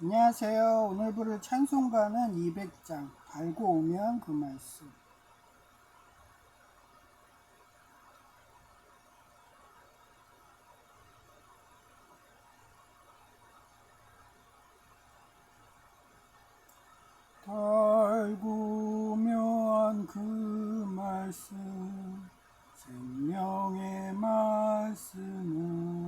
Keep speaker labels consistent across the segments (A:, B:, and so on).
A: 안녕하세요. 오늘 부를 찬송가는 200장 알고 오면 그 말씀. 알고 오면 그 말씀, 생명의 말씀은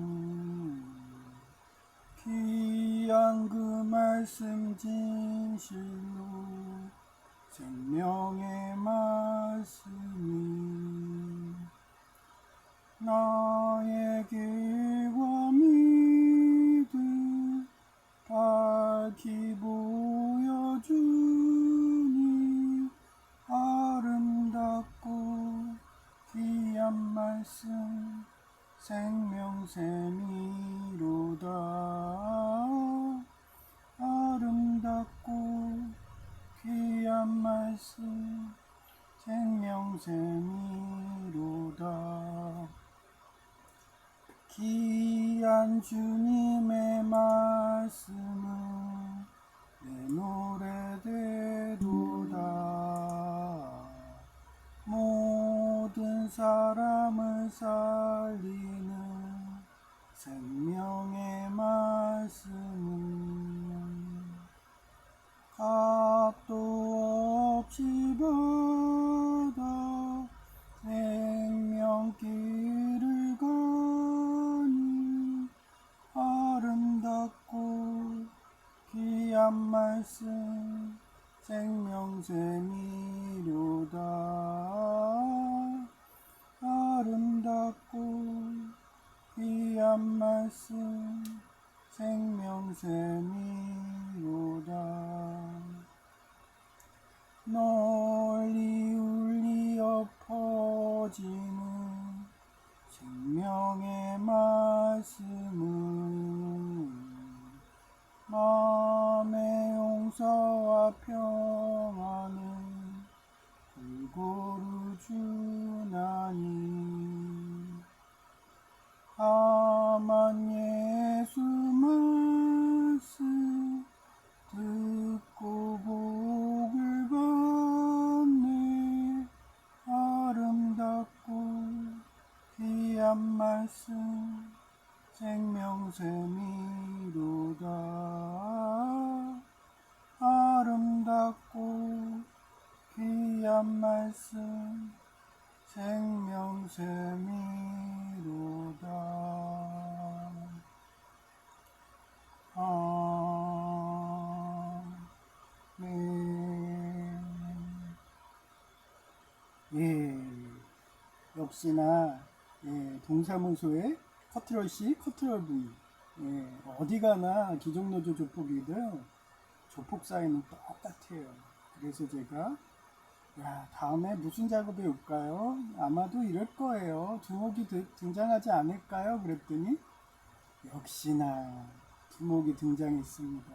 A: 귀한 그 말씀 진실로 생명의 말씀이 나의 길과 믿음 밝히 보여주니 아름답고 귀한 말씀 생명샘이로다. 아름답고 귀한 말씀 생명샘이로다. 귀한 주님의 말씀은 내 노래되도다. 모든 사람을 살리는 생명의 말씀은 값도 없이 받아 생명길을 가니 아름답고 귀한 말씀 생명샘이로다. 아름답고 귀한 말씀 생명샘이로다. 널리 울리어 퍼지는 생명의 말씀은 마음의 용서와 평안을 골고루 주나니 다만 예수 말씀 듣고 복을 받네. 아름답고 귀한 말씀 생명샘이로다. 아름답고 귀한 말씀 생명샘이로다. 아멘. 예, 역시나 동사무소의 커트럴 C, 커트럴 V. 어디 가나 기종노조 조폭이든 조폭 사인은 똑같아요. 그래서 제가 다음에 무슨 작업이 올까요? 아마도 이럴 거예요. 두목이 등장하지 않을까요? 그랬더니 역시나 두목이 등장했습니다.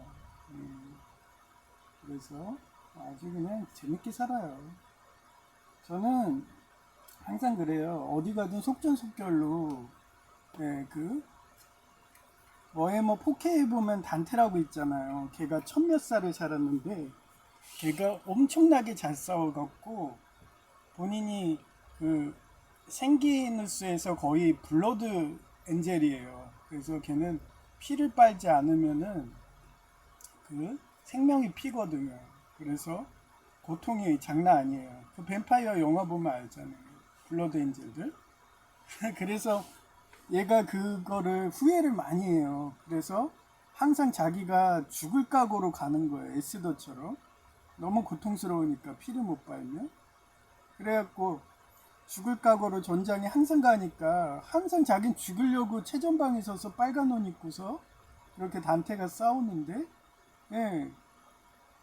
A: 그래서 아주 그냥 재밌게 살아요. 저는 항상 그래요. 어디 가든 속전속결로 그 워해머 4K에 보면 단테라고 있잖아요. 걔가 천몇 살을 살았는데 걔가 엄청나게 잘 싸워갖고 본인이 그 생기누스에서 거의 블러드 엔젤이에요. 그래서 걔는 피를 빨지 않으면은 그 생명이 피거든요. 그래서 고통이 장난 아니에요. 그 뱀파이어 영화 보면 알잖아요. 블러드 엔젤들. 그래서 얘가 그거를 후회를 많이 해요. 그래서 항상 자기가 죽을 각오로 가는 거예요. 에스더처럼. 너무 고통스러우니까 피를 못 빨면. 그래갖고 죽을 각오로 전장에 항상 가니까 항상 자긴 죽으려고 최전방에 서서 빨간 옷 입고서 그렇게 단테가 싸우는데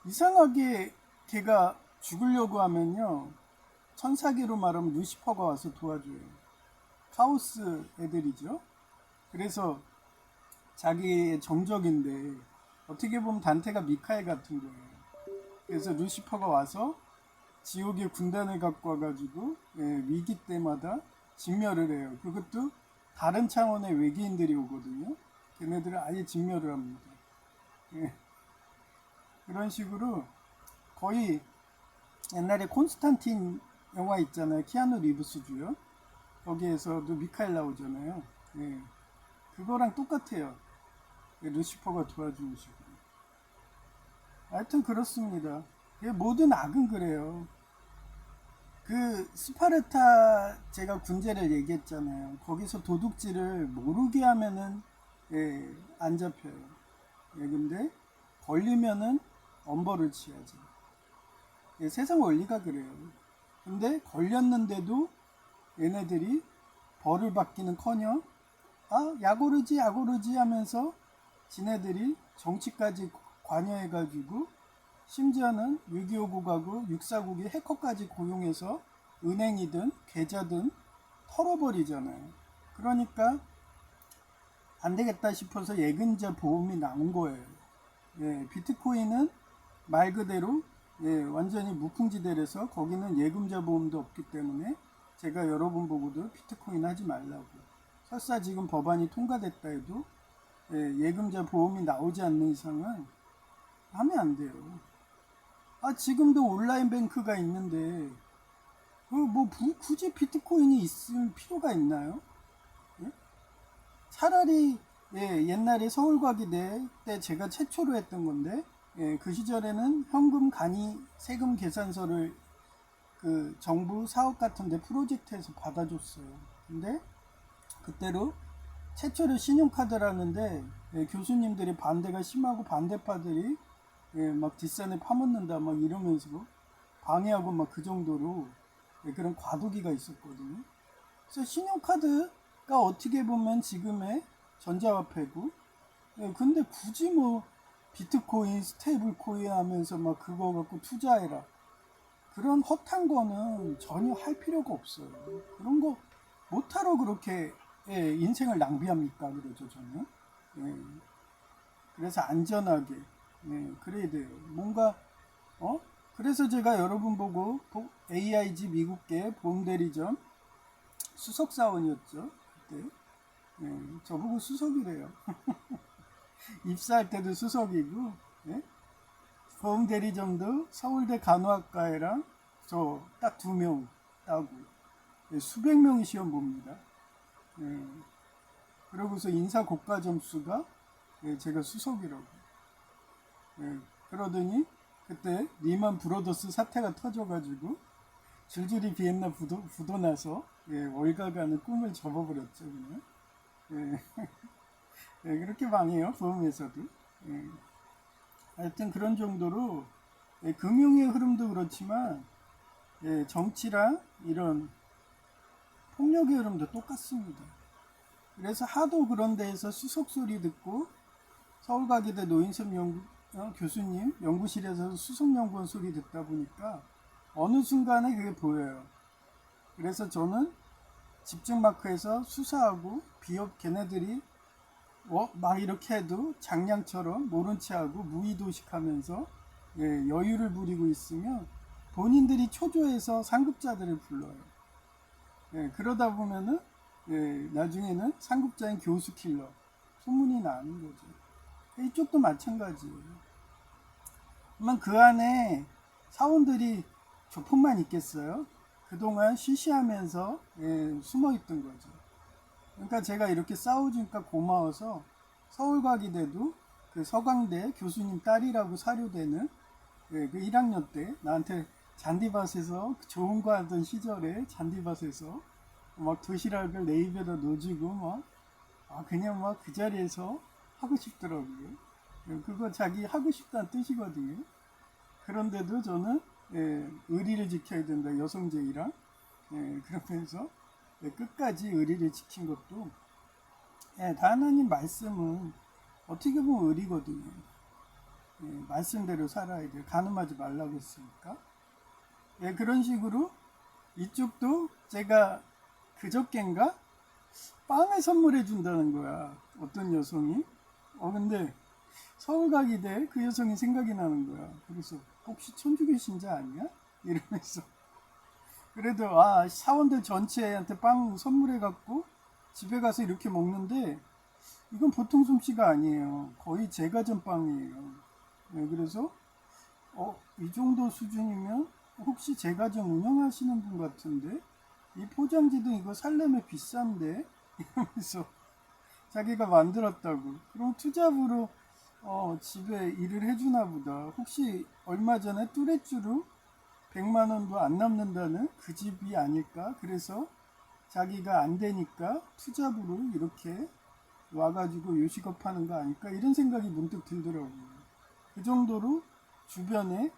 A: 이상하게 걔가 죽으려고 하면요 천사기로 말하면 루시퍼가 와서 도와줘요. 카오스 애들이죠. 그래서 자기의 정적인데 어떻게 보면 단테가 미카엘 같은 거예요. 그래서 루시퍼가 와서 지옥의 군단을 갖고 와가지고 위기 때마다 진멸을 해요. 그것도 다른 차원의 외계인들이 오거든요. 걔네들은 아예 진멸을 합니다. 그런 식으로 거의 옛날에 콘스탄틴 영화 있잖아요. 키아누 리브스 주요. 거기에서도 미카엘 나오잖아요. 예, 그거랑 똑같아요. 루시퍼가 도와주는 식으로. 하여튼 그렇습니다. 모든 악은 그래요. 그 스파르타 제가 군제를 얘기했잖아요. 거기서 도둑질을 모르게 하면은 안 잡혀요. 근데 걸리면은 엄벌을 취하죠. 세상 원리가 그래요. 근데 걸렸는데도 얘네들이 벌을 받기는커녕 약오르지 약오르지 하면서 지네들이 정치까지 관여해가지고 심지어는 6.25국하고 6.4국이 해커까지 고용해서 은행이든 계좌든 털어버리잖아요. 그러니까 안 되겠다 싶어서 예금자 보험이 나온 거예요. 비트코인은 말 그대로 완전히 무풍지대라서 거기는 예금자 보험도 없기 때문에 제가 여러분 보고도 비트코인 하지 말라고. 설사 지금 법안이 통과됐다 해도 예금자 보험이 나오지 않는 이상은 하면 안 돼요. 지금도 온라인 뱅크가 있는데 뭐 굳이 비트코인이 있을 필요가 있나요? 차라리 옛날에 서울과기대 때 제가 최초로 했던 건데 그 시절에는 현금 간이 세금 계산서를 그 정부 사업 같은데 프로젝트에서 받아줬어요. 근데 그때로 최초로 신용카드라는데 교수님들이 반대가 심하고 반대파들이 막 뒷산에 파묻는다 막 이러면서 방해하고 막 그 정도로 그런 과도기가 있었거든요. 그래서 신용카드가 어떻게 보면 지금의 전자화폐고 근데 굳이 뭐 비트코인, 스테이블코인 하면서 막 그거 갖고 투자해라. 그런 허탄 거는 전혀 할 필요가 없어요. 그런 거 못하러 그렇게 인생을 낭비합니까? 그러죠, 저는. 그래서 안전하게 그래야 돼요. 뭔가 그래서 제가 여러분 보고 AIG 미국계 보험대리점 수석사원이었죠. 그때 저보고 수석이래요. 입사할 때도 수석이고 보험대리점도 서울대 간호학과에랑 저 딱 2명 따고 수백 명이 시험 봅니다. 그러고서 인사 고가 점수가 제가 수석이라고. 그러더니 그때 리만 브로더스 사태가 터져가지고 줄줄이 비엔나 부도 나서 월가가는 꿈을 접어버렸죠. 그냥. 그렇게 망해요. 보험에서도. 하여튼 그런 정도로 금융의 흐름도 그렇지만 정치랑 이런 폭력의 흐름도 똑같습니다. 그래서 하도 그런 데에서 수석 소리 듣고 서울과기대 노인섭 교수님 연구실에서 수석연구원 소리 듣다 보니까 어느 순간에 그게 보여요. 그래서 저는 집중마크에서 수사하고 비협 걔네들이 막 이렇게 해도 장량처럼 모른 체하고 무의도식하면서 여유를 부리고 있으면 본인들이 초조해서 상급자들을 불러요. 그러다 보면은 나중에는 상급자인 교수 킬러 소문이 나는 거죠. 이쪽도 마찬가지예요. 그러면 그 안에 사원들이 조폭만 있겠어요? 그동안 쉬쉬하면서 숨어있던 거죠. 그러니까 제가 이렇게 싸워주니까 고마워서 서울과기대도 그 서강대 교수님 딸이라고 사료되는 그 1학년 때 나한테 잔디밭에서 좋은 거 하던 시절에 잔디밭에서 막 도시락을 내 입에다 넣어주고 막 그냥 막 그 자리에서 하고 싶더라고요. 그거 자기 하고 싶다는 뜻이거든요. 그런데도 저는 의리를 지켜야 된다, 여성제의랑 그러면서 끝까지 의리를 지킨 것도 다 하나님 말씀은 어떻게 보면 의리거든요. 말씀대로 살아야 돼요. 간음하지 말라고 했으니까. 그런 식으로 이쪽도 제가 그저껜가 빵을 선물해 준다는 거야. 어떤 여성이. 근데 서울과기대 그 여성이 생각이 나는 거야. 그래서 혹시 천주교 신자 아니야? 이러면서. 그래도 사원들 전체한테 빵 선물해 갖고 집에 가서 이렇게 먹는데 이건 보통 솜씨가 아니에요. 거의 제과점 빵이에요. 그래서 이 정도 수준이면 혹시 제과점 운영하시는 분 같은데 이 포장지도 이거 살려면 비싼데 이러면서 자기가 만들었다고. 그럼 투잡으로 집에 일을 해주나 보다. 혹시 얼마 전에 뚜레쥬르 100만 원도 안 남는다는 그 집이 아닐까? 그래서 자기가 안 되니까 투잡으로 이렇게 와가지고 요식업 하는 거 아닐까? 이런 생각이 문득 들더라고요. 그 정도로 주변에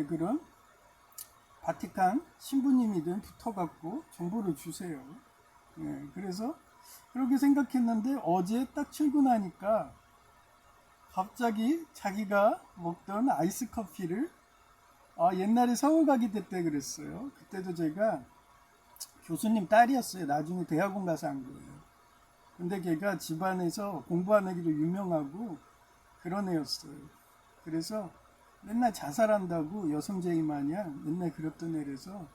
A: 그런 바티칸 신부님이든 붙어갖고 정보를 주세요. 그래서 그렇게 생각했는데 어제 딱 출근하니까 갑자기 자기가 먹던 아이스 커피를 옛날에 서울 가기 때 그랬어요. 그때도 제가 교수님 딸이었어요. 나중에 대학원 가서 한 거예요. 근데 걔가 집안에서 공부하는 기로 유명하고 그런 애였어요. 그래서 맨날 자살한다고 여성제이 마냥 맨날 그랬던 애라서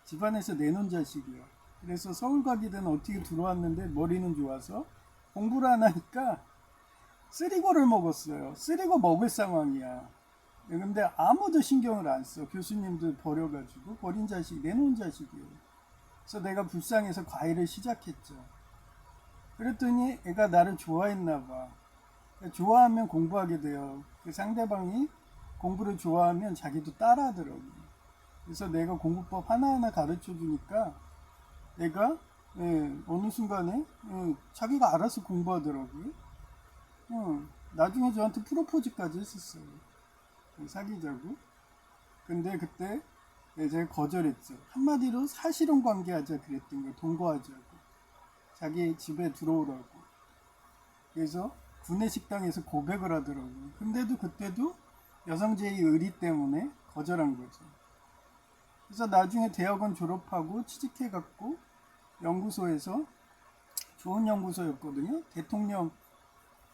A: 집안에서 내놓은 자식이야. 그래서 서울 가기 전 어떻게 들어왔는데 머리는 좋아서 공부를 안 하니까 쓰리고를 먹었어요. 쓰리고 먹을 상황이야. 근데 아무도 신경을 안 써. 교수님들 버려가지고 버린 자식, 내놓은 자식이에요. 그래서 내가 불쌍해서 과외를 시작했죠. 그랬더니 애가 나를 좋아했나 봐. 좋아하면 공부하게 돼요. 그 상대방이 공부를 좋아하면 자기도 따라하더라고요. 그래서 내가 공부법 하나하나 가르쳐 주니까 애가 어느 순간에 자기가 알아서 공부하더라고요. 나중에 저한테 프로포즈까지 했었어요. 사귀자고. 근데 그때 제가 거절했죠. 한마디로 사실혼 관계하자 그랬던 거예요. 동거하자고. 자기 집에 들어오라고. 그래서 구내식당에서 고백을 하더라고요. 근데도 그때도 여성제의 의리 때문에 거절한 거죠. 그래서 나중에 대학원 졸업하고 취직해갖고 연구소에서 좋은 연구소였거든요. 대통령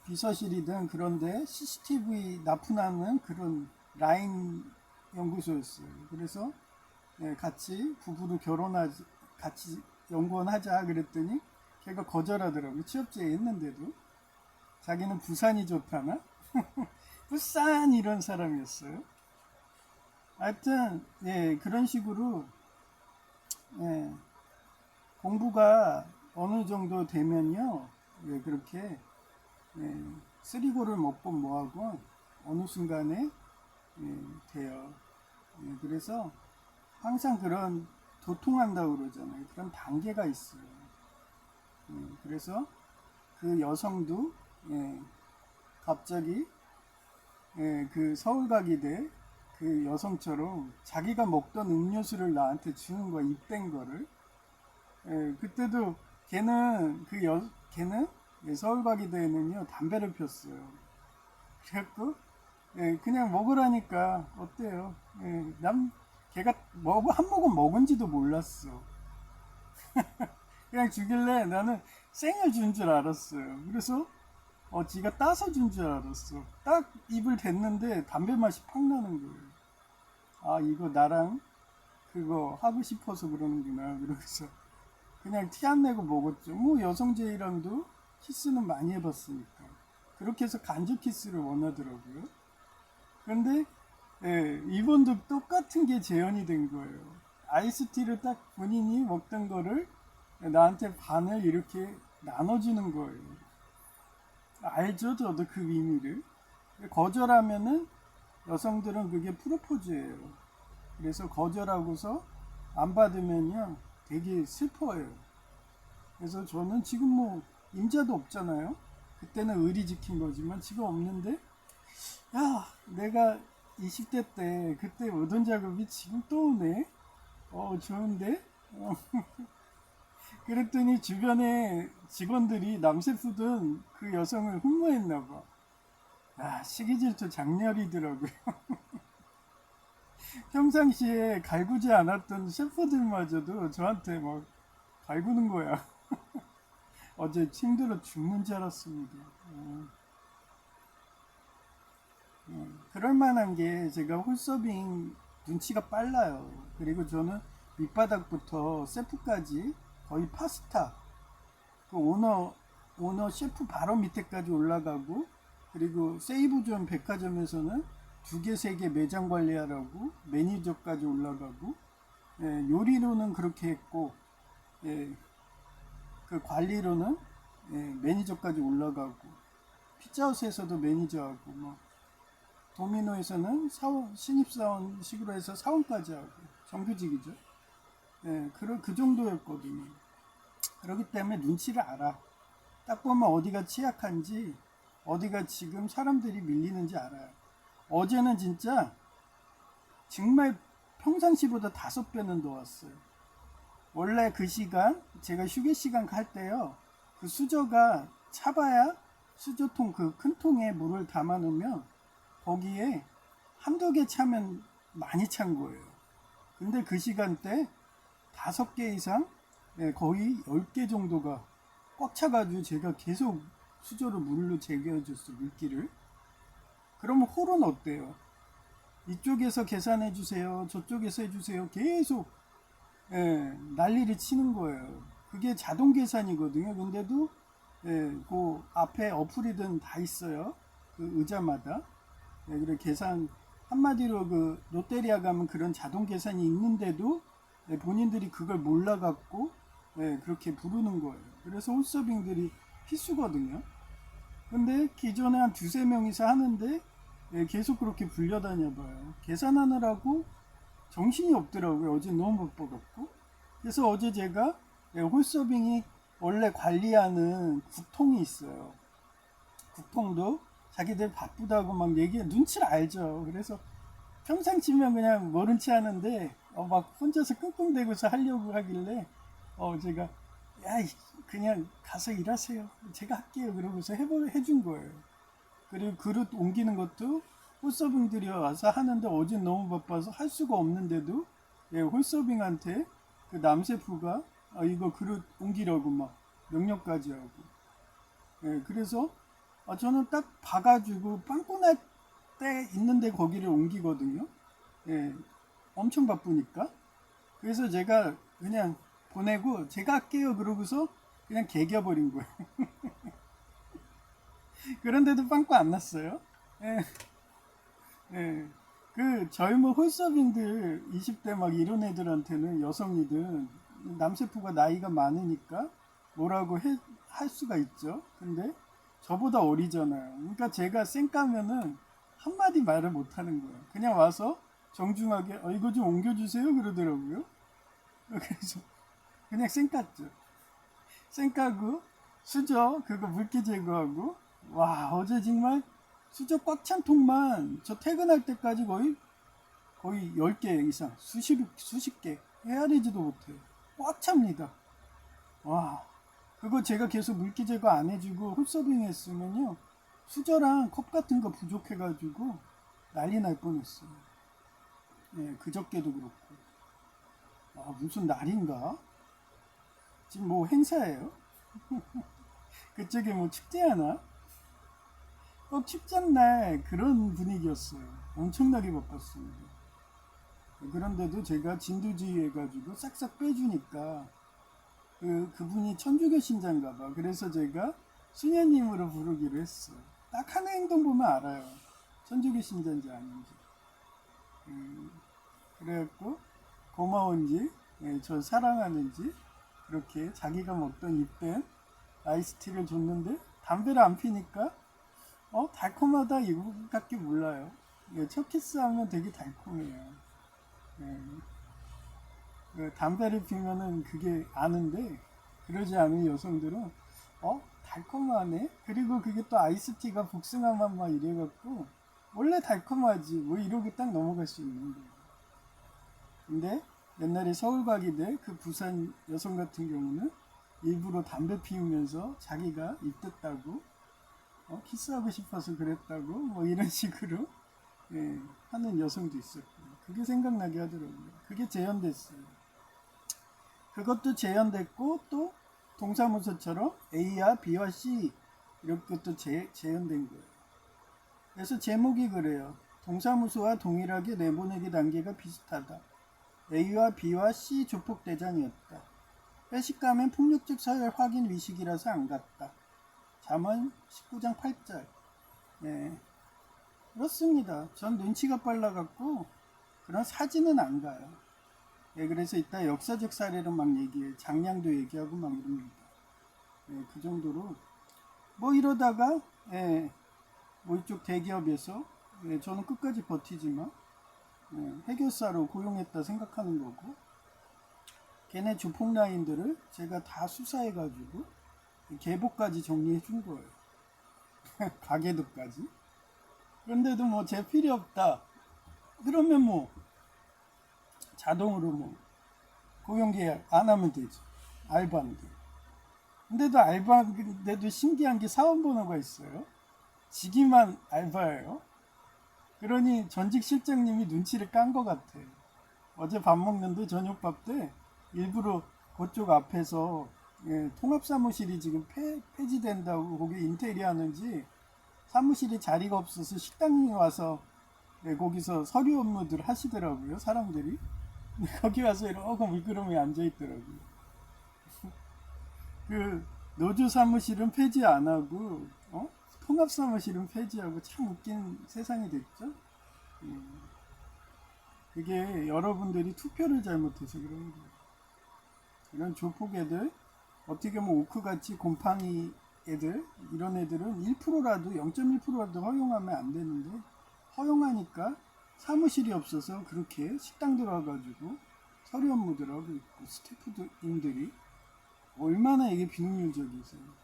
A: 비서실이든 그런데 CCTV 납품하는 그런 라인 연구소였어요. 그래서 같이 부부로 결혼하지, 같이 연구원 하자 그랬더니 걔가 거절하더라고요. 취업제 했는데도. 자기는 부산이 좋다나? 부산 이런 사람이었어요. 하여튼 그런 식으로 공부가 어느 정도 되면요 그렇게 쓰리고를 먹고 뭐하고 어느 순간에 돼요. 그래서 항상 그런 도통한다고 그러잖아요. 그런 단계가 있어요. 그래서 그 여성도 갑자기 그 서울 가기 대 그 여성처럼 자기가 먹던 음료수를 나한테 주는 거야. 입된 거를. 그때도 걔는 서울 가기 대에는요 담배를 폈어요. 그래갖고 그냥 먹으라니까 어때요? 걔가 한 모금 먹은지도 몰랐어. 그냥 주길래 나는 생을 준 줄 알았어요. 그래서 지가 따서 준 줄 알았어. 딱 입을 댔는데 담배 맛이 팍 나는 거예요. 아 이거 나랑 그거 하고 싶어서 그러는구나. 그래서 그냥 티 안 내고 먹었죠. 뭐 여성제이랑도 키스는 많이 해봤으니까. 그렇게 해서 간접 키스를 원하더라고요. 그런데 이번도 똑같은 게 재현이 된 거예요. 아이스티를 딱 본인이 먹던 거를 나한테 반을 이렇게 나눠주는 거예요. 알죠? 저도 그 의미를. 거절하면은 여성들은 그게 프로포즈예요. 그래서 거절하고서 안 받으면요 되게 슬퍼해요. 그래서 저는 지금 뭐 임자도 없잖아요. 그때는 의리 지킨 거지만 지금 없는데 야 내가 20대 때 그때 오던 작업이 지금 또 오네. 좋은데. 그랬더니 주변에 직원들이 남셰프든 그 여성을 흠모했나봐. 시기 질투 장렬이더라고요. 평상시에 갈구지 않았던 셰프들마저도 저한테 막 갈구는 거야. 어제 힘들어 죽는 줄 알았습니다. 그럴 만한 게 제가 홀서빙 눈치가 빨라요. 그리고 저는 밑바닥부터 셰프까지 거의 파스타 그 오너 셰프 바로 밑에까지 올라가고 그리고 세이브존 백화점에서는 2개, 3개 매장 관리하라고 매니저까지 올라가고, 예, 요리로는 그렇게 했고, 예, 그 관리로는 예, 매니저까지 올라가고, 피자헛에서도 매니저하고, 뭐 도미노에서는 사원, 신입사원식으로 해서 사원까지 하고, 정규직이죠. 예, 그 정도였거든요. 그렇기 때문에 눈치를 알아. 딱 보면 어디가 취약한지, 어디가 지금 사람들이 밀리는지 알아요. 어제는 진짜 정말 평상시보다 5배는 더 왔어요. 원래 그 시간, 제가 휴게 시간 갈 때요, 그 수저가 차봐야 수저통 그 큰 통에 물을 담아 놓으면 거기에 한두 개 차면 많이 찬 거예요. 근데 그 시간대 5개 이상, 예, 거의 10개 정도가 꽉 차가지고 제가 계속 수저로 물로 제껴줬어요, 물기를. 그러면 홀은 어때요? 이쪽에서 계산해 주세요, 저쪽에서 해주세요, 계속 예, 난리를 치는 거예요. 그게 자동 계산이거든요. 근데도 예, 그 앞에 어플이든 다 있어요. 그 의자마다. 예, 그래 계산 한마디로 그 롯데리아 가면 그런 자동 계산이 있는데도 예, 본인들이 그걸 몰라갖고 예, 그렇게 부르는 거예요. 그래서 홀서빙들이 필수거든요. 근데 기존에 한 2~3명이서 하는데 예, 계속 그렇게 불려다녀 봐요. 계산하느라고 정신이 없더라고요. 어제 너무 바빠갖고. 그래서 어제 제가 예, 홀서빙이 원래 관리하는 국통이 있어요. 국통도 자기들 바쁘다고 막 얘기해, 눈치를 알죠. 그래서 평상시면 그냥 모른 체 하는데 막 혼자서 끙끙대고서 하려고 하길래 제가 야 그냥 가서 일하세요, 제가 할게요 그러고서 해준 거예요. 그리고 그릇 옮기는 것도 홀서빙들이 와서 하는데 어제 너무 바빠서 할 수가 없는데도 예, 홀서빙한테 그 남셰프가 이거 그릇 옮기라고 막 명령까지 하고 예, 그래서 저는 딱 봐가지고 빵꾸 날 때 있는데 거기를 옮기거든요. 예, 엄청 바쁘니까. 그래서 제가 그냥 보내고 제가 할게요 그러고서 그냥 개겨버린 거예요. 그런데도 빵꾸 안 났어요. 예, 예. 그 젊은 홀서빙들 20대 막 이런 애들한테는 여성이든 남셰프가 나이가 많으니까 뭐라고 할 수가 있죠. 근데 저보다 어리잖아요. 그러니까 제가 쌩까면은 한마디 말을 못 하는 거예요. 그냥 와서 정중하게 이거 좀 옮겨주세요 그러더라고요. 그래서 그냥 쌩깠죠. 쌩까고 수저 그거 물기 제거하고 와 어제 정말 수저 꽉 찬 통만 저 퇴근할 때까지 거의 10개 이상 수십 개 헤아리지도 못해요. 꽉 찹니다. 와 그거 제가 계속 물기 제거 안 해주고 홀서빙 했으면요 수저랑 컵 같은 거 부족해가지고 난리 날 뻔했어요. 예, 그저께도 그렇고 무슨 날인가? 지금 뭐 행사예요? 그쪽에 뭐 축제하나? 꼭 축제날 그런 분위기였어요. 엄청나게 바빴습니다. 그런데도 제가 진두지휘 해가지고 싹싹 빼주니까 그분이 천주교 신자인가 봐. 그래서 제가 수녀님으로 부르기로 했어요. 딱 하는 행동 보면 알아요. 천주교 신자인지 아닌지. 그래갖고 고마운지 저 사랑하는지 그렇게 자기가 먹던 입된 아이스티를 줬는데 담배를 안 피니까 달콤하다 이거밖에 몰라요. 첫 키스하면 되게 달콤해요. 담배를 피면은 그게 아는데 그러지 않은 여성들은 달콤하네. 그리고 그게 또 아이스티가 복숭아 맛 막 이래갖고 원래 달콤하지 뭐 이러고 딱 넘어갈 수 있는 거예요. 근데 옛날에 서울 가기대 그 부산 여성 같은 경우는 일부러 담배 피우면서 자기가 입댔다고 키스하고 싶어서 그랬다고 뭐 이런 식으로 하는 여성도 있었고 그게 생각나게 하더라고요. 그게 재현됐어요. 그것도 재현됐고 또 동사무소처럼 A와 B와 C 이렇게 또 재현된 거예요. 그래서 제목이 그래요. 동사무소와 동일하게 내보내기 단계가 비슷하다. A와 B와 C 조폭대장이었다. 빼식감엔 폭력적 서열 확인 위식이라서 안 갔다. 잠언 19장 8절. 네. 그렇습니다. 전 눈치가 빨라갖고 그런 사진은 안 가요. 예, 그래서 이따 역사적 사례로 막 얘기해. 장량도 얘기하고 막 이럽니다. 예, 그 정도로 뭐 이러다가 예, 뭐 이쪽 대기업에서 예, 저는 끝까지 버티지만 예, 해결사로 고용했다 생각하는 거고, 걔네 주폭 라인들을 제가 다 수사해가지고 계보까지 정리해 준 거예요. 가계도까지. 그런데도 뭐 제 필요 없다. 그러면 뭐 자동으로 뭐 고용계약 안 하면 되죠. 알바인데. 근데도 알바인데도 신기한 게 사원번호가 있어요. 직위만 알바예요. 그러니 전직 실장님이 눈치를 깐 것 같아. 어제 밥 먹는데 저녁밥 때 일부러 그쪽 앞에서 예, 통합사무실이 지금 폐지된다고 거기 인테리어 하는지 사무실에 자리가 없어서 식당에 와서 예, 거기서 서류 업무들 하시더라고요. 사람들이. 거기 와서 이러고 미끄럼에 앉아있더라고요. 그 노조 사무실은 폐지 안 하고 통합 사무실은 폐지하고 참 웃긴 세상이 됐죠. 그게 여러분들이 투표를 잘못해서 그런 거예요. 이런 조폭 애들, 어떻게 보면 오크같이 곰팡이 애들, 이런 애들은 1%라도 0.1%라도 허용하면 안 되는데 허용하니까 사무실이 없어서 그렇게 식당 들어와가지고 서류 업무들 하고 있고, 스태프들이 얼마나 이게 비능률적이세요.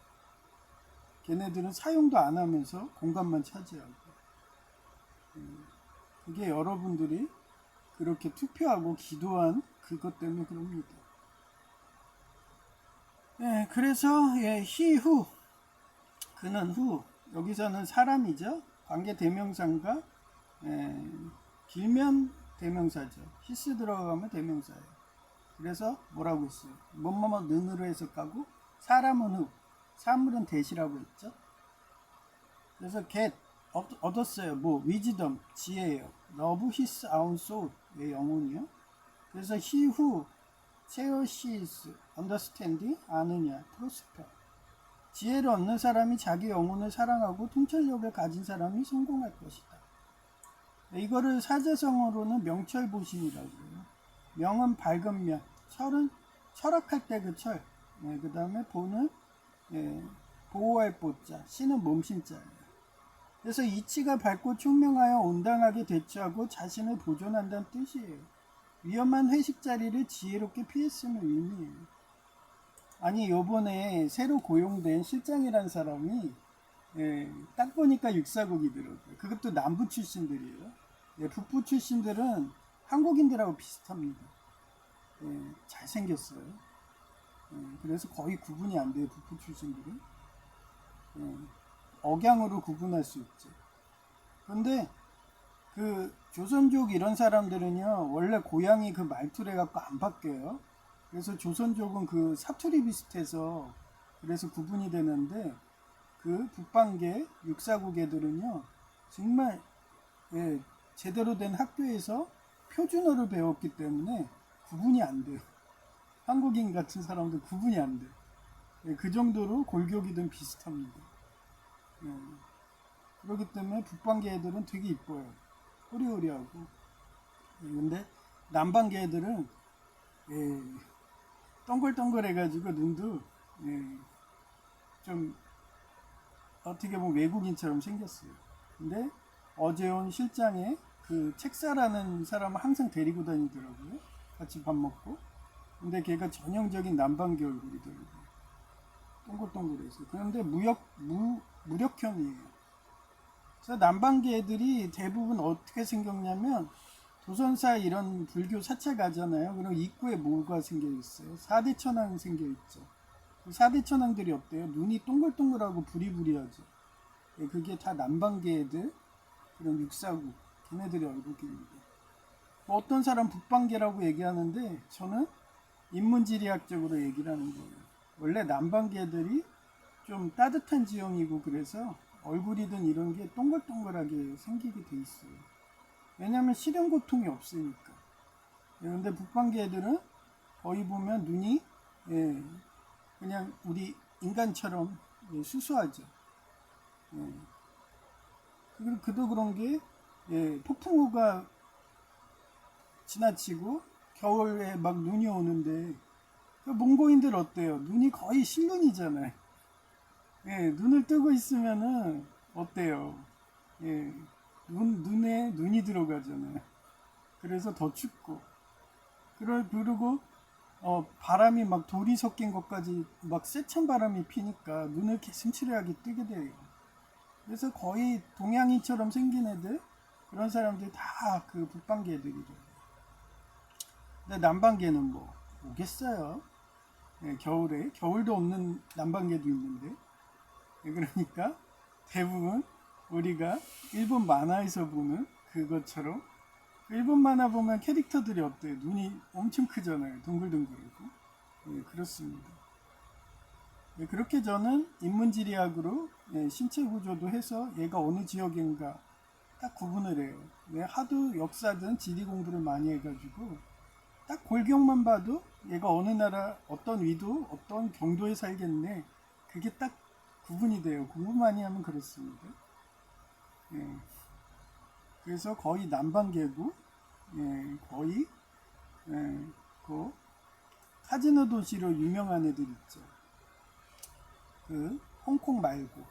A: 걔네들은 사용도 안 하면서 공간만 차지하고. 그게 여러분들이 그렇게 투표하고 기도한 그것 때문에 그럽니다. 예, 그래서 예, 후 그는 후, 여기서는 사람이죠. 관계 대명사인가 길면 대명사죠. 히스 들어가면 대명사예요. 그래서 뭐라고 했어요? 뭐뭐뭐 는으로 해석하고 사람은 후, 사물은 대시라고 했죠. 그래서 get 얻었어요. 뭐 wisdom 지혜예요. love his own soul의 영혼이요. 그래서 he who cherishes understanding 아느냐 prosper. 지혜를 얻는 사람이 자기 영혼을 사랑하고 통찰력을 가진 사람이 성공할 것이다. 이거를 사제성어로는 명철보신이라고 해요. 명은 밝은 명, 철은 철학할 때 그 철, 그 다음에 보는 보호할 보자, 신은 몸신자예요. 그래서 이치가 밝고 총명하여 온당하게 대처하고 자신을 보존한다는 뜻이에요. 위험한 회식 자리를 지혜롭게 피했음을 의미해요. 아니 요번에 새로 고용된 실장이라는 사람이 딱 보니까 육사국이더라고요. 그것도 남부 출신들이에요. 북부 출신들은 한국인들하고 비슷합니다. 잘생겼어요. 그래서 거의 구분이 안 돼요. 북부 출신들은. 억양으로 구분할 수 있죠. 그런데 그 조선족 이런 사람들은요 원래 고향이 그 말투래 갖고 안 바뀌어요. 그래서 조선족은 그 사투리 비슷해서 그래서 구분이 되는데 그 북방계 육사국 애들은요 정말 제대로 된 학교에서 표준어를 배웠기 때문에 구분이 안 돼요. 한국인 같은 사람들 구분이 안 돼요. 그 정도로 골격이든 비슷합니다. 그렇기 때문에 북방계 애들은 되게 이뻐요. 호리호리하고. 근데 남방계 애들은 동글동글해가지고 눈도 좀 어떻게 보면 외국인처럼 생겼어요. 근데 어제 온 실장에 그 책사라는 사람을 항상 데리고 다니더라고요. 같이 밥 먹고. 근데 걔가 전형적인 남방계 얼굴이더라고요. 동글동글해서. 그런데 무력형이에요. 그래서 남방계 애들이 대부분 어떻게 생겼냐면 조선사 이런 불교 사찰 가잖아요. 그럼 입구에 뭐가 생겨 있어요? 사대천왕 생겨 있죠. 사대천왕들이 어때요? 눈이 동글동글하고 부리부리하죠. 그게 다 남방계 애들, 그런 육사국, 걔네들의 얼굴입니다. 뭐 어떤 사람 북방계라고 얘기하는데 저는 인문지리학적으로 얘기를 하는 거예요. 원래 남방계 애들이 좀 따뜻한 지형이고 그래서 얼굴이든 이런 게 동글동글하게 생기게 돼 있어요. 왜냐면 실현 고통이 없으니까. 그런데 북방계 애들은 거의 보면 눈이 그냥 우리 인간처럼 수수하죠. 그도 그런 게 폭풍우가 지나치고 겨울에 막 눈이 오는데 그 몽고인들 어때요? 눈이 거의 실눈이잖아요. 눈을 뜨고 있으면은 어때요? 예, 눈에 눈이 들어가잖아요. 그래서 더 춥고 그리고 바람이 막 돌이 섞인 것까지 막 세찬 바람이 피니까 눈을 개슴츠레하게 뜨게 돼요. 그래서 거의 동양인처럼 생긴 애들 그런 사람들이 다 그 북방계 애들이죠. 근데 남방계는 뭐 오겠어요. 겨울도 없는 남방계도 있는데 그러니까 대부분 우리가 일본 만화에서 보는 그것처럼 일본 만화 보면 캐릭터들이 어때요? 눈이 엄청 크잖아요. 둥글둥글하고. 그렇습니다. 그렇게 저는 인문지리학으로 신체 구조도 해서 얘가 어느 지역인가 딱 구분을 해요. 왜 하도 역사든 지리 공부를 많이 해가지고 딱 골격만 봐도 얘가 어느 나라 어떤 위도 어떤 경도에 살겠네 그게 딱 구분이 돼요. 공부 많이 하면 그렇습니다. 그래서 거의 남방계고 거의 그 카지노 도시로 유명한 애들 있죠. 그 홍콩 말고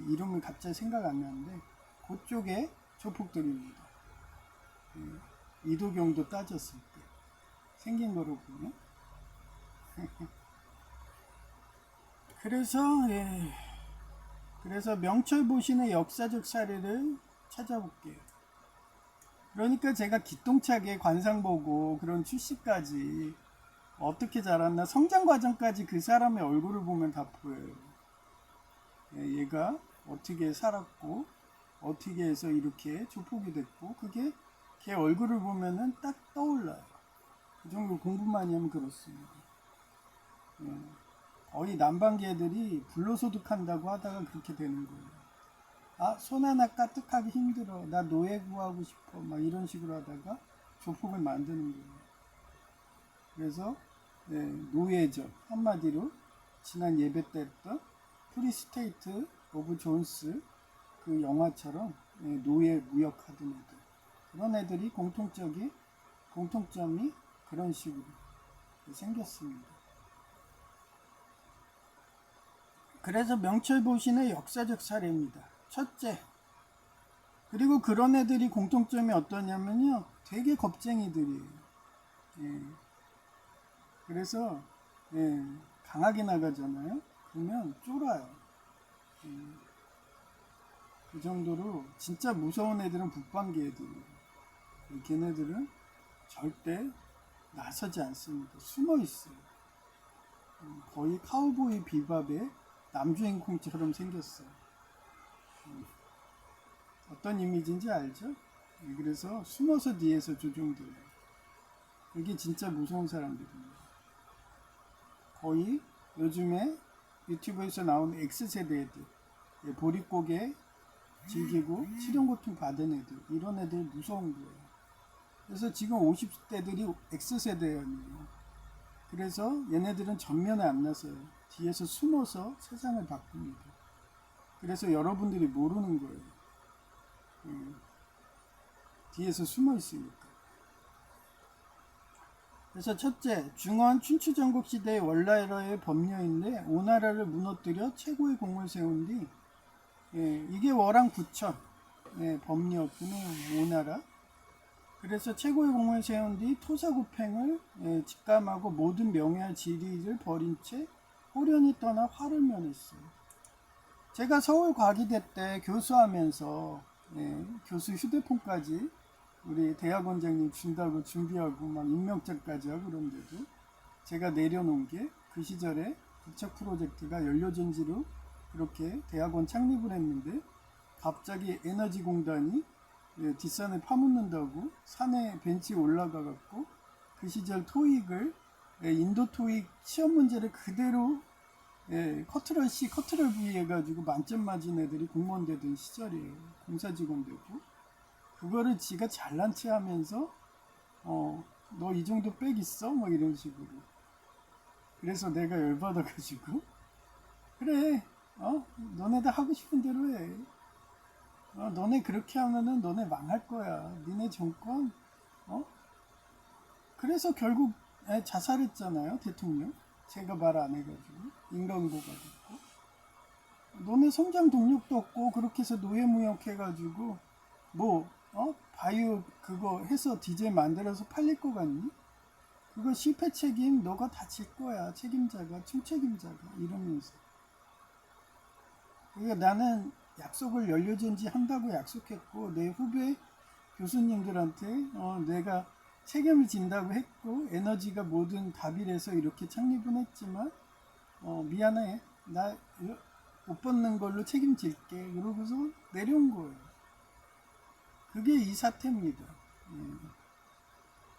A: 이름을 갑자기 생각 안 나는데 그쪽에 조폭들입니다. 이도경도 따졌을 때 생긴 거로 보면 그래서 명철보신의 역사적 사례를 찾아볼게요. 그러니까 제가 기똥차게 관상 보고 그런 출시까지 어떻게 자랐나 성장 과정까지 그 사람의 얼굴을 보면 다 보여요. 얘가 어떻게 살았고 어떻게 해서 이렇게 조폭이 됐고 그게 걔 얼굴을 보면은 딱 떠올라요. 그 정도 공부 많이 하면 그렇습니다. 거의 남방계 애들이 불로소득한다고 하다가 그렇게 되는 거예요. 손 하나 까뜩하기 힘들어. 나 노예 구하고 싶어. 막 이런 식으로 하다가 조폭을 만드는 거예요. 그래서 노예죠. 한마디로 지난 예배 때 했던 프리스테이트 오브 존스 그 영화처럼 노예 무역하던 애들. 그런 애들이 공통점이 그런 식으로 생겼습니다. 그래서 명철보신의 역사적 사례입니다. 첫째. 그리고 그런 애들이 공통점이 어떠냐면요. 되게 겁쟁이들이에요. 그래서 강하게 나가잖아요. 그러면 쫄아요. 그 정도로 진짜 무서운 애들은 북방계 애들이에요. 걔네들은 절대 나서지 않습니다. 숨어 있어요. 거의 카우보이 비밥의 남주인공처럼 생겼어요. 어떤 이미지인지 알죠? 그래서 숨어서 뒤에서 조종돼요. 이게 진짜 무서운 사람들입니다. 거의 요즘에 유튜브에서 나온 X세대 애들, 보릿고개 즐기고 실형고통 받은 애들, 이런 애들 무서운 거예요. 그래서 지금 50대들이 X세대예요. 그래서 얘네들은 전면에 안 나서요. 뒤에서 숨어서 세상을 바꿉니다. 그래서 여러분들이 모르는 거예요. 뒤에서 숨어 있으니까. 그래서 첫째, 중원 춘추전국 시대의 원나라의 법녀인데 오나라를 무너뜨려 최고의 공을 세운 뒤 이게 월왕 9천 법녀군의 오나라. 그래서 최고의 공을 세운 뒤 토사구팽을 직감하고 모든 명예와 지리를 버린 채 호련히 떠나 화를 면했어요. 제가 서울과기대 때 교수하면서 교수 휴대폰까지 우리 대학원장님 준다고 준비하고 막 임명장까지 하고 그런데도 제가 내려놓은 게 그 시절에 부착 프로젝트가 연료전지로 그렇게 대학원 창립을 했는데 갑자기 에너지공단이 뒷산을 파묻는다고 산에 벤치에 올라가 갖고 그 시절 토익을 인도 토익 시험 문제를 그대로 커트럴 V 해가지고 만점 맞은 애들이 공무원 되던 시절이에요. 공사 직원 되고 그거를 지가 잘난 체 하면서 너 이 정도 빽 있어? 뭐 이런 식으로. 그래서 내가 열받아가지고 그래 너네들 하고 싶은 대로 해. 너네 그렇게 하면은 너네 망할 거야. 니네 정권, 어? 그래서 결국 자살했잖아요, 대통령. 제가 말 안 해가지고. 인간고가 됐고. 너네 성장 동력도 없고, 그렇게 해서 노예무역 해가지고, 바이오 그거 해서 디젤 만들어서 팔릴 거 같니? 그거 실패 책임 너가 다 질 거야. 책임자가, 총책임자가. 이러면서. 그러니까 나는 약속을 연료전지 한다고 약속했고, 내 후배 교수님들한테 내가 책임을 진다고 했고, 에너지가 모든 답이래서 이렇게 창립은 했지만, 미안해. 나 못 받는 걸로 책임질게. 그러고서 내려온 거예요. 그게 이 사태입니다.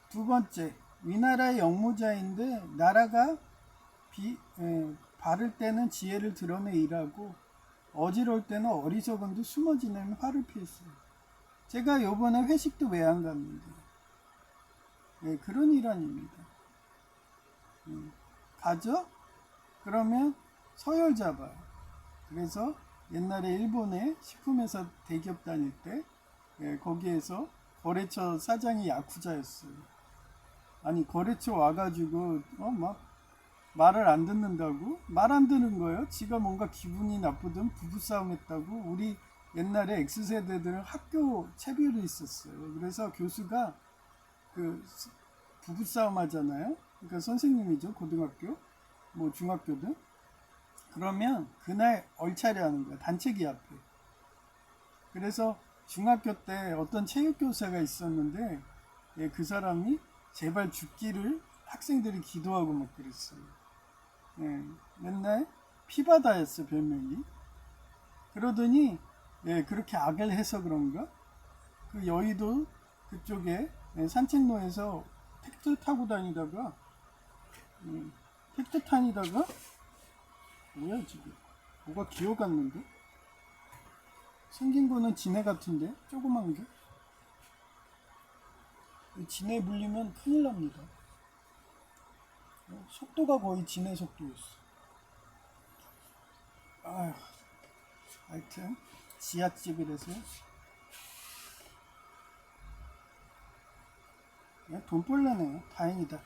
A: 두 번째, 위나라의 영모자인데 나라가 바를 때는 지혜를 드러내 일하고 어지러울 때는 어리석은데 숨어 지내면 화를 피했어요. 제가 요번에 회식도 왜 안 갔는데 그런 일환입니다. 가죠? 그러면 서열 잡아요. 그래서 옛날에 일본의 식품회사 대기업 다닐 때 거기에서 거래처 사장이 야쿠자였어요. 아니 거래처 와가지고 막 말을 안 듣는다고? 말 안 듣는 거예요. 지가 뭔가 기분이 나쁘든 부부싸움 했다고. 우리 옛날에 X세대들은 학교 체별이 있었어요. 그래서 교수가 그 부부싸움 하잖아요. 그러니까 선생님이죠. 고등학교 뭐 중학교든. 그러면 그날 얼차려 하는 거야. 단체기 앞에. 그래서 중학교 때 어떤 체육교사가 있었는데 그 사람이 제발 죽기를 학생들이 기도하고 막 그랬어요. 맨날 피바다였어 별명이. 그러더니 그렇게 악을 해서 그런가 그 여의도 그쪽에 산책로에서 택트 타고 다니다가 택트 타니다가 뭐야 지금 뭐가 기어갔는데 생긴 거는 지네 같은데 조그만 게 지네 물리면 큰일 납니다. 속도가 거의 지네 속도였어. 아휴, 하여튼 지하집이라서 돈벌레네요. 다행이다.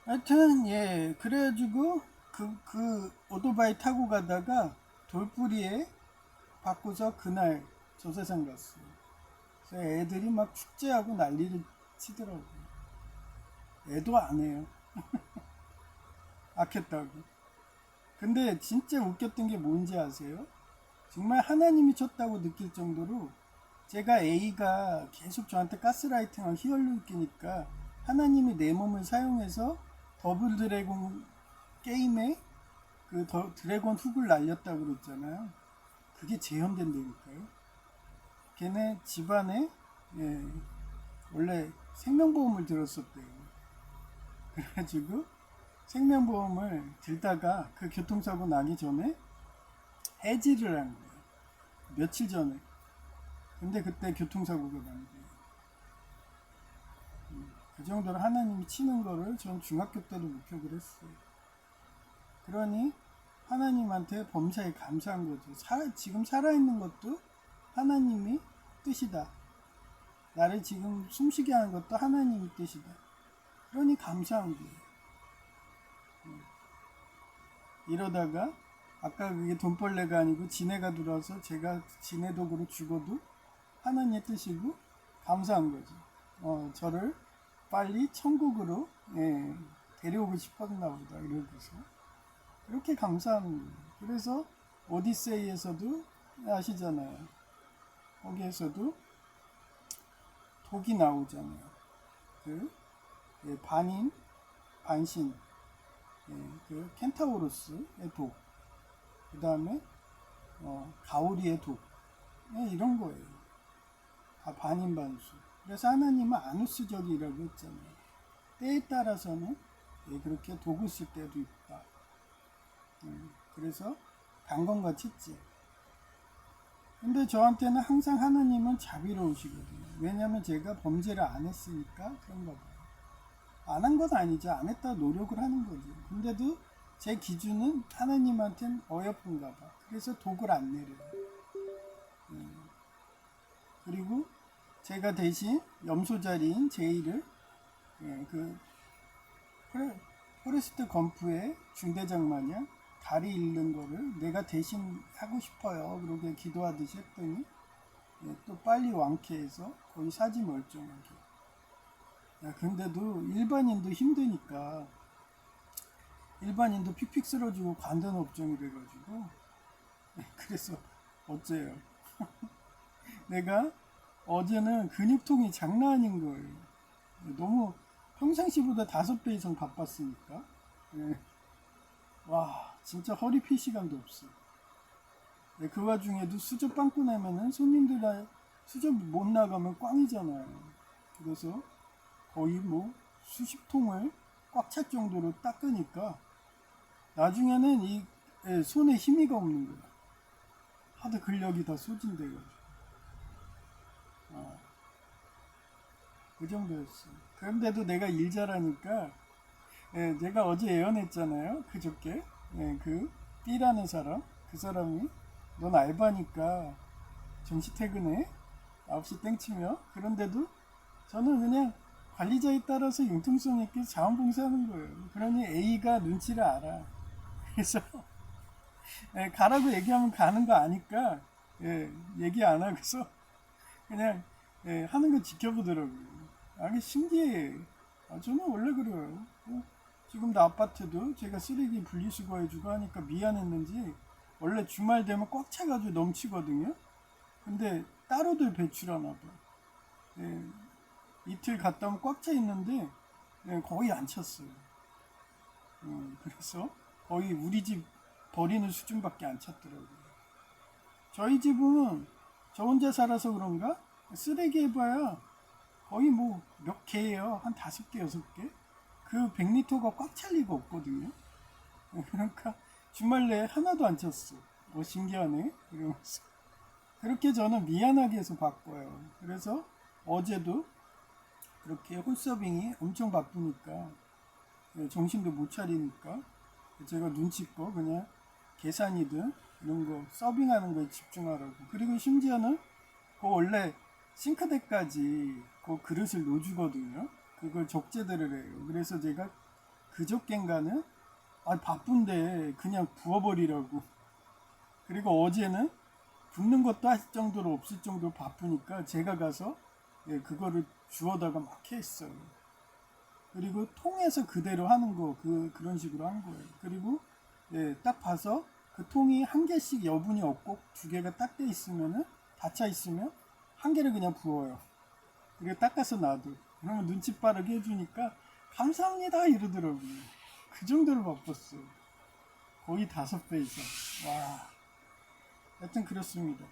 A: 하여튼 그래가지고 그 오토바이 타고 가다가 돌뿌리에 바꾸서 그날 저 세상 갔어요. 그래서 애들이 막 축제하고 난리를 치더라고요. 애도 안 해요. 악했다고. 근데 진짜 웃겼던 게 뭔지 아세요? 정말 하나님이 쳤다고 느낄 정도로 제가 A가 계속 저한테 가스라이팅을 휘둘러 끼니까 하나님이 내 몸을 사용해서 더블 드래곤 게임에 그 드래곤 훅을 날렸다고 그랬잖아요. 그게 재현된다니까요. 걔네 집안에 원래 생명보험을 들었었대요. 그래가지고 생명보험을 들다가 그 교통사고 나기 전에 해지를 한 거예요. 며칠 전에. 근데 그때 교통사고가 난 거예요. 그 정도로 하나님이 치는 거를 전 중학교 때도 목격을 했어요. 그러니 하나님한테 범사에 감사한 거죠. 지금 살아있는 것도 하나님이 뜻이다. 나를 지금 숨쉬게 하는 것도 하나님이 뜻이다. 그러니 감사한 거예요. 이러다가 아까 그게 돈벌레가 아니고 지네가 들어와서 제가 지네 덕으로 죽어도 하나님의 뜻이고 감사한 거죠. 저를 빨리 천국으로 데려오고 싶었나 보다 이러고서 그렇게 감사하는 거예요. 그래서 오디세이에서도 아시잖아요. 거기에서도 독이 나오잖아요. 반인, 반신, 그 켄타우로스의 독, 그 다음에 가오리의 독, 이런 거예요. 다 반인반수. 그래서 하나님은 아누스적이라고 했잖아요. 때에 따라서는 그렇게 독을 쓸 때도 있다. 그래서 강건같이 있지. 근데 저한테는 항상 하나님은 자비로우시거든요. 왜냐하면 제가 범죄를 안 했으니까 그런가 봐요. 안 한 건 아니죠. 안 했다 노력을 하는 거죠. 근데도 제 기준은 하나님한테는 어여쁜가 봐. 그래서 독을 안 내려요. 그리고 제가 대신 염소자리인 제이를 그 포레스트 검프의 중대장 마냥 다리 잃는 거를 내가 대신 하고 싶어요. 그러게 기도하듯이 했더니 또 빨리 완쾌해서 거의 사지 멀쩡하게. 야, 근데도 일반인도 힘드니까 일반인도 픽픽 쓰러지고 관단업종이 돼가지고 그래서 어째요. 내가 어제는 근육통이 장난 아닌 거예요. 너무 평상시보다 5배 이상 바빴으니까. 예. 와, 진짜 허리 필 시간도 없어. 예, 그 와중에도 수저 빵꾸 나면은 손님들 수저 못 나가면 꽝이잖아요. 그래서 거의 뭐 수십 통을 꽉 찰 정도로 닦으니까 나중에는 이 손에 힘이가 없는 거야. 하도 근력이 다 소진돼가지고. 그 정도였어. 그런데도 내가 일 잘하니까 내가 어제 예언했잖아요. 그저께 그 B라는 사람, 그 사람이 넌 알바니까 정시 퇴근해 9시 땡치며. 그런데도 저는 그냥 관리자에 따라서 융통성 있게 자원봉사하는 거예요. 그러니 A가 눈치를 알아. 그래서 가라고 얘기하면 가는 거 아니까 얘기 안 하고서 그냥 하는 거 지켜보더라고요. 아니 신기해. 저는 원래 그래요. 지금도 아파트도 제가 쓰레기 분리수거해주고 하니까 미안했는지 원래 주말 되면 꽉 차가지고 넘치거든요. 근데 따로들 배출하나 봐. 이틀 갔다 오면 꽉 차 있는데 거의 안 찼어요. 그래서 거의 우리 집 버리는 수준밖에 안 찼더라고요. 저희 집은 저 혼자 살아서 그런가 쓰레기 해봐야 거의 뭐 몇 개예요. 한 5개, 6개. 그 100리터가 꽉 찰 리가 없거든요. 그러니까 주말 내에 하나도 안 찼어. 신기하네. 이러면서. 그렇게 저는 미안하게 해서 바꿔요. 그래서 어제도 그렇게 홀서빙이 엄청 바쁘니까 정신도 못 차리니까 제가 눈치껏 그냥 계산이든 이런 거 서빙하는 거에 집중하라고. 그리고 심지어는 그 원래 싱크대까지 그 그릇을 놓주거든요. 그걸 적재들을 해요. 그래서 제가 그저껜가는 바쁜데 그냥 부어버리라고. 그리고 어제는 붓는 것도 할 정도로 없을 정도로 바쁘니까 제가 가서 그거를 주워다가 막 했어요. 그리고 통에서 그대로 하는 거 그런 식으로 한 거예요. 그리고 딱 봐서 그 통이 한 개씩 여분이 없고 2개가 딱 돼 있으면은 다 차 있으면 한 개를 그냥 부어요. 그리고 닦아서 놔둬. 그러면 눈치 빠르게 해주니까 감사합니다 이러더라고요. 그 정도로 바빴어. 거의 5배 이상. 와. 하여튼 그렇습니다.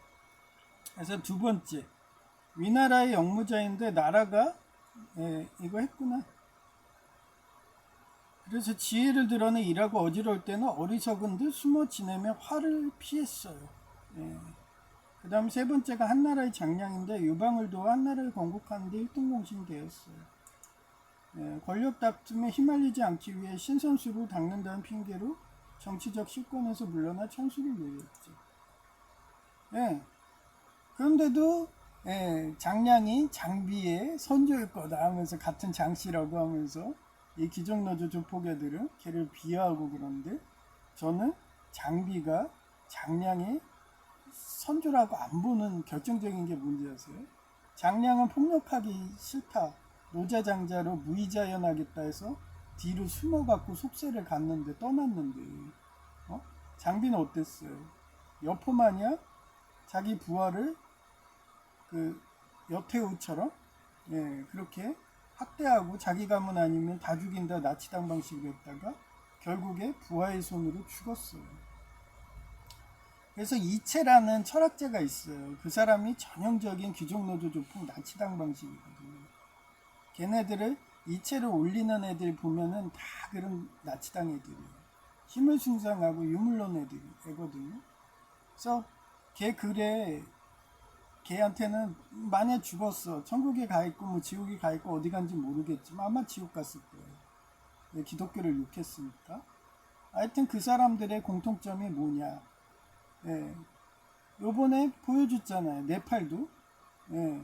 A: 그래서 두 번째, 위나라의 영무자인데 나라가 이거 했구나. 그래서 지혜를 드러내 일하고 어지러울 때는 어리석은 듯 숨어 지내며 화를 피했어요. 그 다음 세 번째가 한나라의 장량인데 유방을 도와 한나라를 건국하는 데 일등공신이 되었어요. 권력 다툼에 휘말리지 않기 위해 신선수를 닦는다는 핑계로 정치적 실권에서 물러나 천수를 누렸죠. 그런데도 장량이 장비의 선조일 거다 하면서 같은 장씨라고 하면서 이 기정노조 조폭애들은 걔를 비하하고 그러는데 저는 장비가 장량의 선조라고 안 보는 결정적인 게 뭔지 아세요? 장량은 폭력하기 싫다. 노자장자로 무이자연하겠다 해서 뒤로 숨어갖고 속세를 갔는데 떠났는데 장비는 어땠어요? 여포마냥 자기 부하를 그 여태우처럼 그렇게 학대하고 자기 가문 아니면 다 죽인다 나치당 방식으로 했다가 결국에 부하의 손으로 죽었어요. 그래서 이채라는 철학자가 있어요. 그 사람이 전형적인 귀족노조 조폭 나치당 방식이거든요. 걔네들을 이채를 올리는 애들 보면은 다 그런 나치당 애들이에요. 힘을 숭상하고 유물론 애거든요. 그래서 걔 글에 걔한테는 만약 죽었어. 천국에 가 있고 뭐 지옥에 가 있고 어디 간지 모르겠지만 아마 지옥 갔을 거예요. 기독교를 욕했으니까. 하여튼 그 사람들의 공통점이 뭐냐. 요번에 보여줬잖아요. 네팔도 예,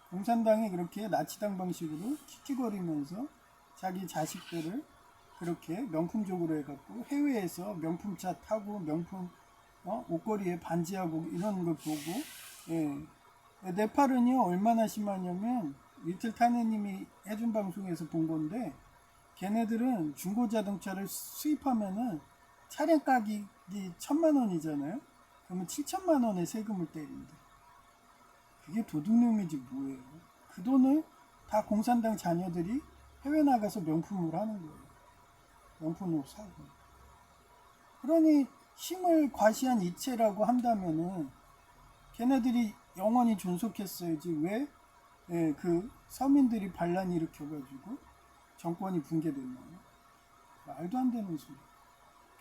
A: 공산당이 그렇게 나치당 방식으로 킥킥거리면서 자기 자식들을 그렇게 명품적으로 해갖고 해외에서 명품차 타고 명품 옷걸이에 반지하고 이런 걸 보고, 예, 네팔은요 얼마나 심하냐면 리틀 타네님이 해준 방송에서 본 건데, 걔네들은 중고 자동차를 수입하면은 차량 가격이 1,000만 원이잖아요. 그러면 7천만 원의 세금을 때린대. 그게 도둑놈이지 뭐예요. 그 돈을 다 공산당 자녀들이 해외 나가서 명품을 하는 거예요. 명품 옷 사고. 그러니 힘을 과시한 이체라고 한다면은 걔네들이 영원히 존속했어야지. 왜? 예, 그 서민들이 반란 일으켜가지고 정권이 붕괴됐나요? 말도 안 되는 소리.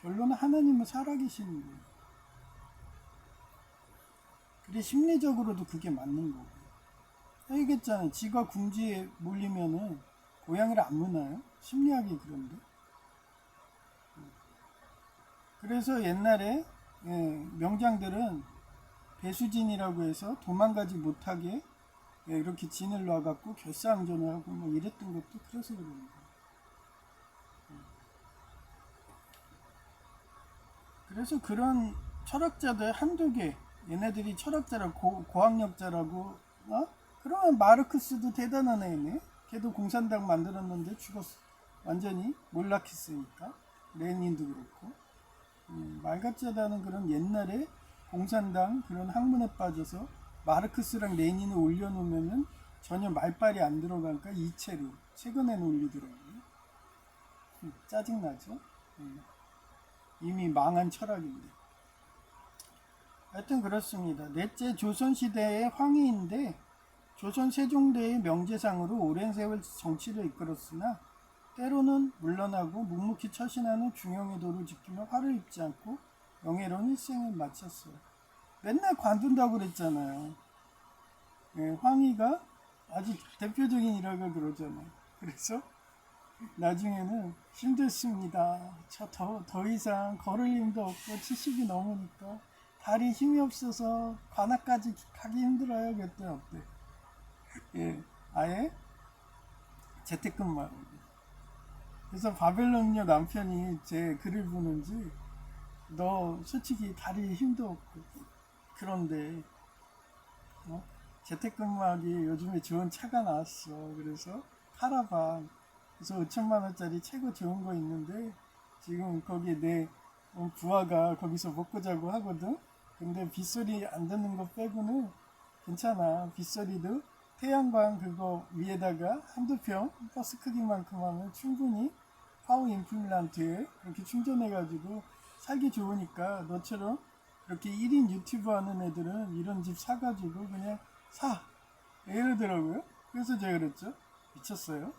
A: 결론은 하나님은 살아계시는 거예요. 그래 심리적으로도 그게 맞는 거고. 얘기했잖아요. 지가 궁지에 몰리면은 고양이를 안 무나요? 심리학이 그런데. 그래서 옛날에 명장들은 배수진이라고 해서 도망가지 못하게 이렇게 진을 놔갖고 결사항전을 하고 뭐 이랬던 것도 그래서 그런 거예요. 그래서 그런 철학자들 한두 개, 얘네들이 철학자라고 고학력자라고, 그러면 마르크스도 대단한 애네. 걔도 공산당 만들었는데 죽었어. 완전히 몰락했으니까. 레닌도 그렇고. 말 같지 않은 그런 옛날에 공산당 그런 학문에 빠져서 마르크스랑 레닌을 올려놓으면은 전혀 말빨이 안 들어가니까 이체로 최근에는 올리더라고요. 짜증나죠? 이미 망한 철학인데. 하여튼 그렇습니다. 넷째 조선시대의 황희인데, 조선 세종대의 명제상으로 오랜 세월 정치를 이끌었으나 때로는 물러나고 묵묵히 처신하는 중용의 도를 지키며 화를 입지 않고 영예로운 일생을 마쳤어요. 맨날 관둔다고 그랬잖아요. 예, 황희가 아주 대표적인 일화가 그러잖아요. 그래서 나중에는 힘들습니다. 저 더 이상 걸을 힘도 없고 70이 넘으니까 다리 힘이 없어서 관악까지 가기 힘들어요. 그랬더니 어때? 예, 아예 재택근무하고. 그래서 바벨론녀 남편이 제 글을 보는지, 너 솔직히 다리 힘도 없고 그런데 재택근무하기 요즘에 좋은 차가 나왔어. 그래서 카라반. 그래서 5천만 원짜리 최고 좋은 거 있는데 지금 거기 내 부하가 거기서 먹고 자고 하거든. 근데 빗소리 안 듣는 거 빼고는 괜찮아. 빗소리도 태양광 그거 위에다가 한두 평 버스 크기만큼 하면 충분히 파워 임플란트에 그렇게 충전해가지고 살기 좋으니까 너처럼 그렇게 1인 유튜브 하는 애들은 이런 집 사가지고 그냥 사. 이러더라고요. 그래서 제가 그랬죠. 미쳤어요.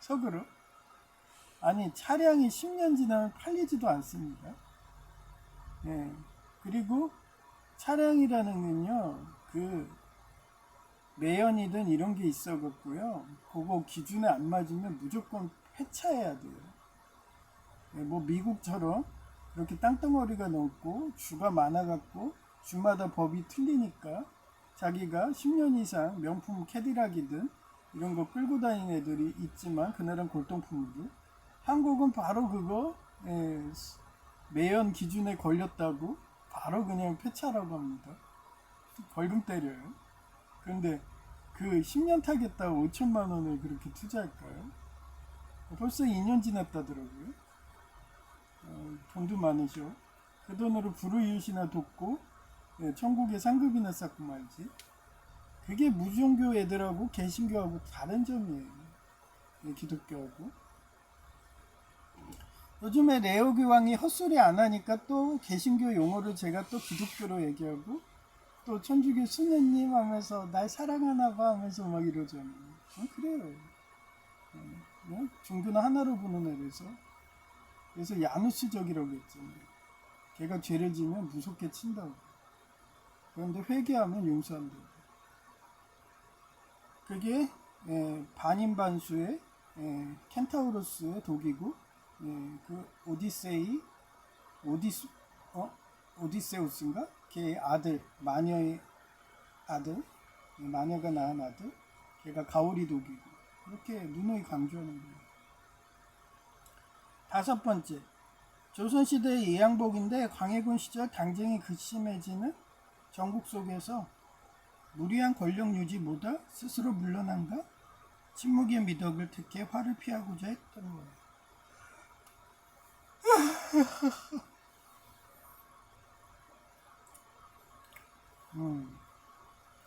A: 속으로. 아니 차량이 10년 지나면 팔리지도 않습니다. 예. 그리고 차량이라는 건요, 그 매연이든 이런 게 있어갖고요, 그거 기준에 안 맞으면 무조건 폐차해야 돼요. 예, 뭐 미국처럼 그렇게 땅덩어리가 넓고 주가 많아갖고 주마다 법이 틀리니까 자기가 10년 이상 명품 캐디락이든 이런 거 끌고 다니는 애들이 있지만 그날은 골동품으로, 한국은 바로 그거 매연 기준에 걸렸다고 바로 그냥 폐차라고 합니다. 벌금 때려요. 그런데 그 10년 타겠다고 5천만 원을 그렇게 투자할까요? 벌써 2년 지났다더라고요. 돈도 많으셔. 그 돈으로 불우이웃이나 돕고 천국에 상급이나 쌓고 말지. 그게 무종교 애들하고 개신교하고 다른 점이에요. 기독교하고. 요즘에 레오 교황이 헛소리 안 하니까 또 개신교 용어를 제가 또 기독교로 얘기하고, 또 천주교 수녀님 하면서 날 사랑하나 봐 하면서 막 이러잖아요. 그래요. 종교는 하나로 보는 애라서. 그래서 야누스적이라고 했잖아요. 걔가 죄를 지면 무섭게 친다고. 그런데 회개하면 용서한다고. 그게 반인반수의 켄타우로스의 독이고, 그 오디세우스인가? 걔 아들, 마녀의 아들, 마녀가 낳은 아들, 걔가 가오리 독이고 그렇게 누누이 강조하는 거예요. 다섯 번째, 조선시대의 이양복인데 광해군 시절 당쟁이 극심해지는 전국 속에서 무리한 권력 유지보다 스스로 물러난가 침묵의 미덕을 택해 화를 피하고자 했던 거예요.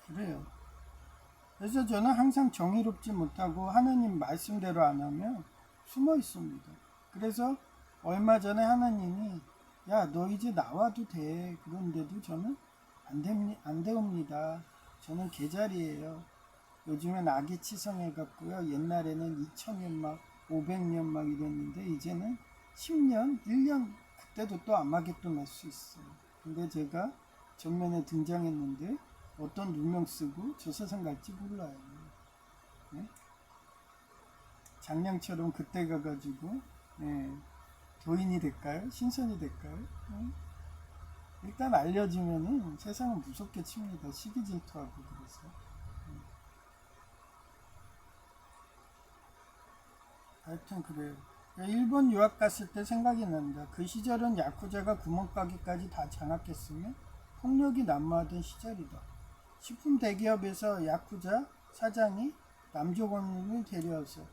A: 그래요. 그래서 저는 항상 정의롭지 못하고 하나님 말씀대로 안 하면 숨어 있습니다. 그래서 얼마 전에 하나님이 야, 너 이제 나와도 돼. 그런데도 저는 안 되옵니다. 저는 계자리예요. 요즘엔 아기 치성해갖고요. 옛날에는 2000년 막 500년 막 이랬는데 이제는 10년, 1년 그때도 또 아마겟돈 날 수 있어요. 근데 제가 전면에 등장했는데 어떤 누명 쓰고 저 세상 갈지 몰라요. 네? 작년처럼 그때 가가지고 네, 도인이 될까요? 신선이 될까요? 네? 일단 알려지면은 세상은 무섭게 칩니다. 시기 질투하고 그래서. 하여튼 그래요. 일본 유학 갔을 때 생각이 난다. 그 시절은 야쿠자가 구멍가게까지 다 장악했으며 폭력이 난무하던 시절이다. 식품 대기업에서 야쿠자 사장이 남조건을 데려와서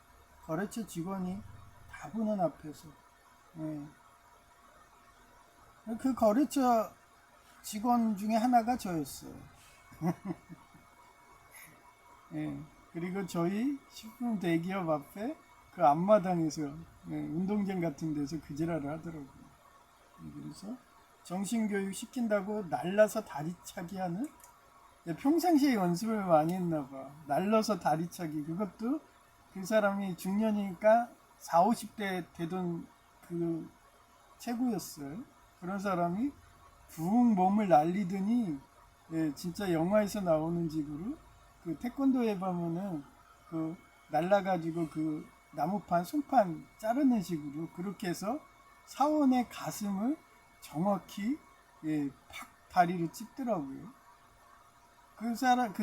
A: 거래처 직원이 다 보는 앞에서 예. 그 거래처 직원 중에 하나가 저였어요. 예. 그리고 저희 식품 대기업 앞에 그 앞마당에서 예, 운동장 같은 데서 그지랄을 하더라고요. 그래서 정신교육 시킨다고 날라서 다리차기 하는 평상시에 연습을 많이 했나봐. 날라서 다리차기. 그것도 그 사람이 중년이니까 4, 50대 되던 그 체구였어요. 그런 사람이 붕 몸을 날리더니 예, 진짜 영화에서 나오는 식으로 그 태권도에 보면은 그 날라가지고 그 나무판, 송판 자르는 식으로 그렇게 해서 사원의 가슴을 정확히 예, 팍 다리로 찍더라고요. 그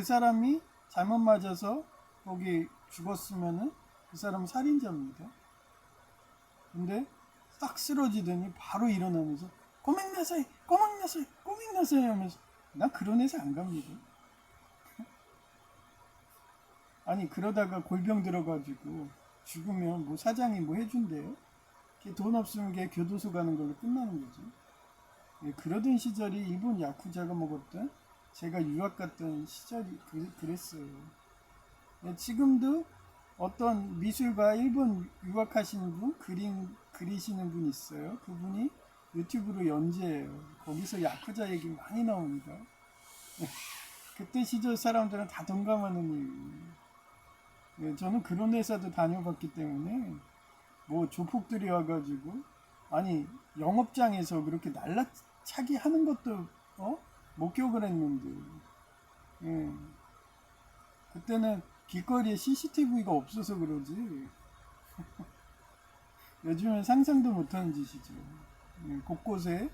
A: 사람이 잘못 맞아서 거기 죽었으면은 그 사람 살인자입니다. 근데 딱 쓰러지더니 바로 일어나면서 꼬맹나사이 꼬맹나사이 꼬맹나사이 하면서 난 그런 회사 안 갑니다. 아니 그러다가 골병 들어가지고 죽으면 뭐 사장이 뭐 해준대요? 돈 없으면 걔 교도소 가는 걸로 끝나는 거죠. 예, 그러던 시절이 일본 야쿠자가 먹었던 제가 유학 갔던 시절이 그랬어요. 예, 지금도 어떤 미술가 일본 유학하시는 분 그리시는 분 있어요. 그분이 유튜브로 연재해요. 거기서 야쿠자 얘기 많이 나옵니다. 예, 그때 시절 사람들은 다 동감하는 일이에요. 예, 저는 그런 회사도 다녀봤기 때문에 뭐 조폭들이 와가지고 아니 영업장에서 그렇게 날라차기 하는 것도 목격을 했는데 예, 그때는 길거리에 CCTV가 없어서 그러지 요즘은 상상도 못하는 짓이죠. 예, 곳곳에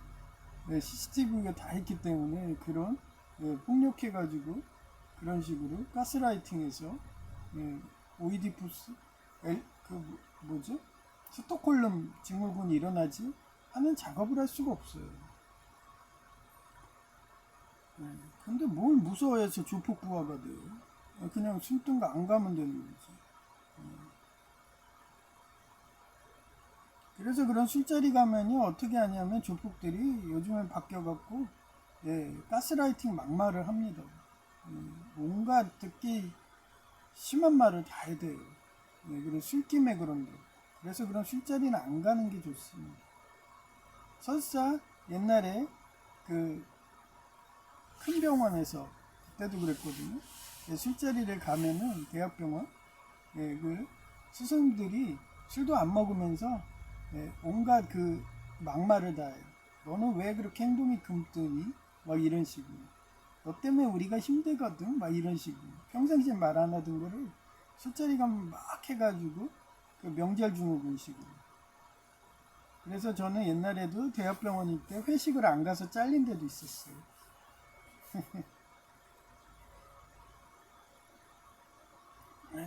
A: CCTV가 다 있기 때문에 그런 폭력해가지고 그런 식으로 가스라이팅해서 오이디푸스 뭐죠? 스톡홀름 증후군이 일어나지 하는 작업을 할 수가 없어요. 근데 뭘 무서워해서 조폭 부하가 돼요? 그냥 숨든가 안 가면 되는 거지. 그래서 그런 술자리 가면이 어떻게 하냐면 조폭들이 요즘엔 바뀌어갖고 가스라이팅 막말을 합니다. 온갖 듣기 심한 말을 다 해대요. 그리고 술김에 그런다. 그래서 그런 술자리는 안 가는 게 좋습니다. 설사 옛날에 그 큰 병원에서 그때도 그랬거든요. 술자리를 가면은 대학병원 그 스승들이 술도 안 먹으면서 온갖 그 막말을 다 해요. 너는 왜 그렇게 행동이 금뜨니? 막 이런 식으로. 너 때문에 우리가 힘들거든? 막 이런 식으로. 평상시에 말 안 하던 거를 술자리 가면 막 해가지고 그 명절 증후군 식으로. 그래서 저는 옛날에도 대학병원일 때 회식을 안 가서 잘린 데도 있었어요.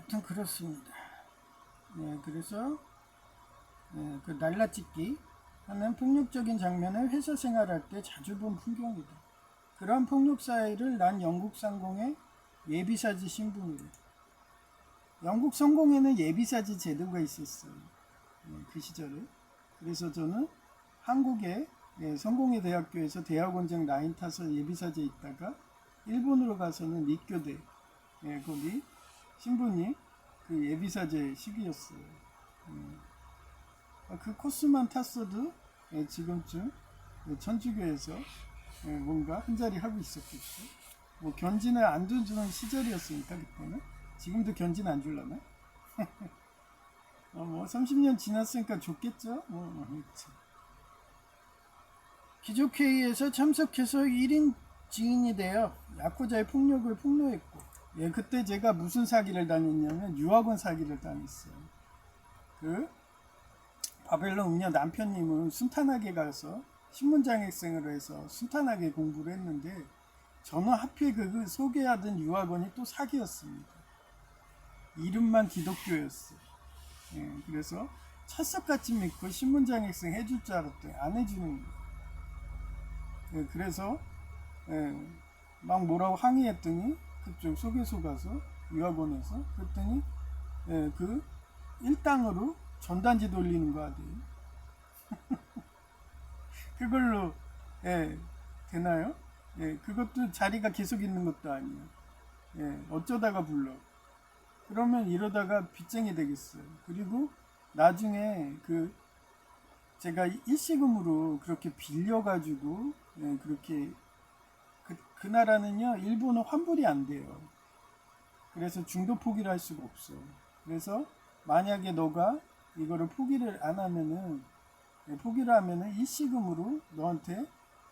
A: 하여튼 그렇습니다. 그래서 그 날라찍기 하는 폭력적인 장면을 회사 생활할 때 자주 본 풍경이다. 그러한 폭력 사회를 난 영국 상공의 예비사지 신분으로. 영국 성공에는 예비사지 제도가 있었어요. 그 시절에. 그래서 저는 한국의 성공회 대학교에서 대학원장 라인 타서 예비사지에 있다가 일본으로 가서는立교대 거기 신분이 그 예비사제 시기였어요. 그 코스만 탔어도 지금쯤 천주교에서 뭔가 한 자리 하고 있었겠죠. 뭐 견진을 안 주는 시절이었으니까 그때는. 지금도 견진 안 줄라나? 뭐 30년 지났으니까 좋겠죠. 기족회의에서 참석해서 1인 증인이 되어 야쿠자의 폭력을 폭로했고, 그때 제가 무슨 사기를 당했냐면 유학원 사기를 당했어요. 그 바벨론 음녀 남편님은 순탄하게 가서 신문장학생으로 해서 순탄하게 공부를 했는데 저는 하필 그 소개하던 유학원이 또 사기였습니다. 이름만 기독교였어요. 그래서 찰석같이 믿고 신문장학생 해줄 줄 알았더니 안 해주는 거예요. 그래서 막 뭐라고 항의했더니 그쪽 소개소 가서 유학원에서 그랬더니 그 일당으로 전단지 돌리는 거 아니에요? 그걸로 되나요? 그것도 자리가 계속 있는 것도 아니에요. 어쩌다가 불러. 그러면 이러다가 빚쟁이 되겠어요. 그리고 나중에 그 제가 일시금으로 그렇게 빌려가지고 그렇게 그 나라는요 일본은 환불이 안 돼요. 그래서 중도 포기를 할 수가 없어. 그래서 만약에 너가 이거를 포기를 하면은 일시금으로 너한테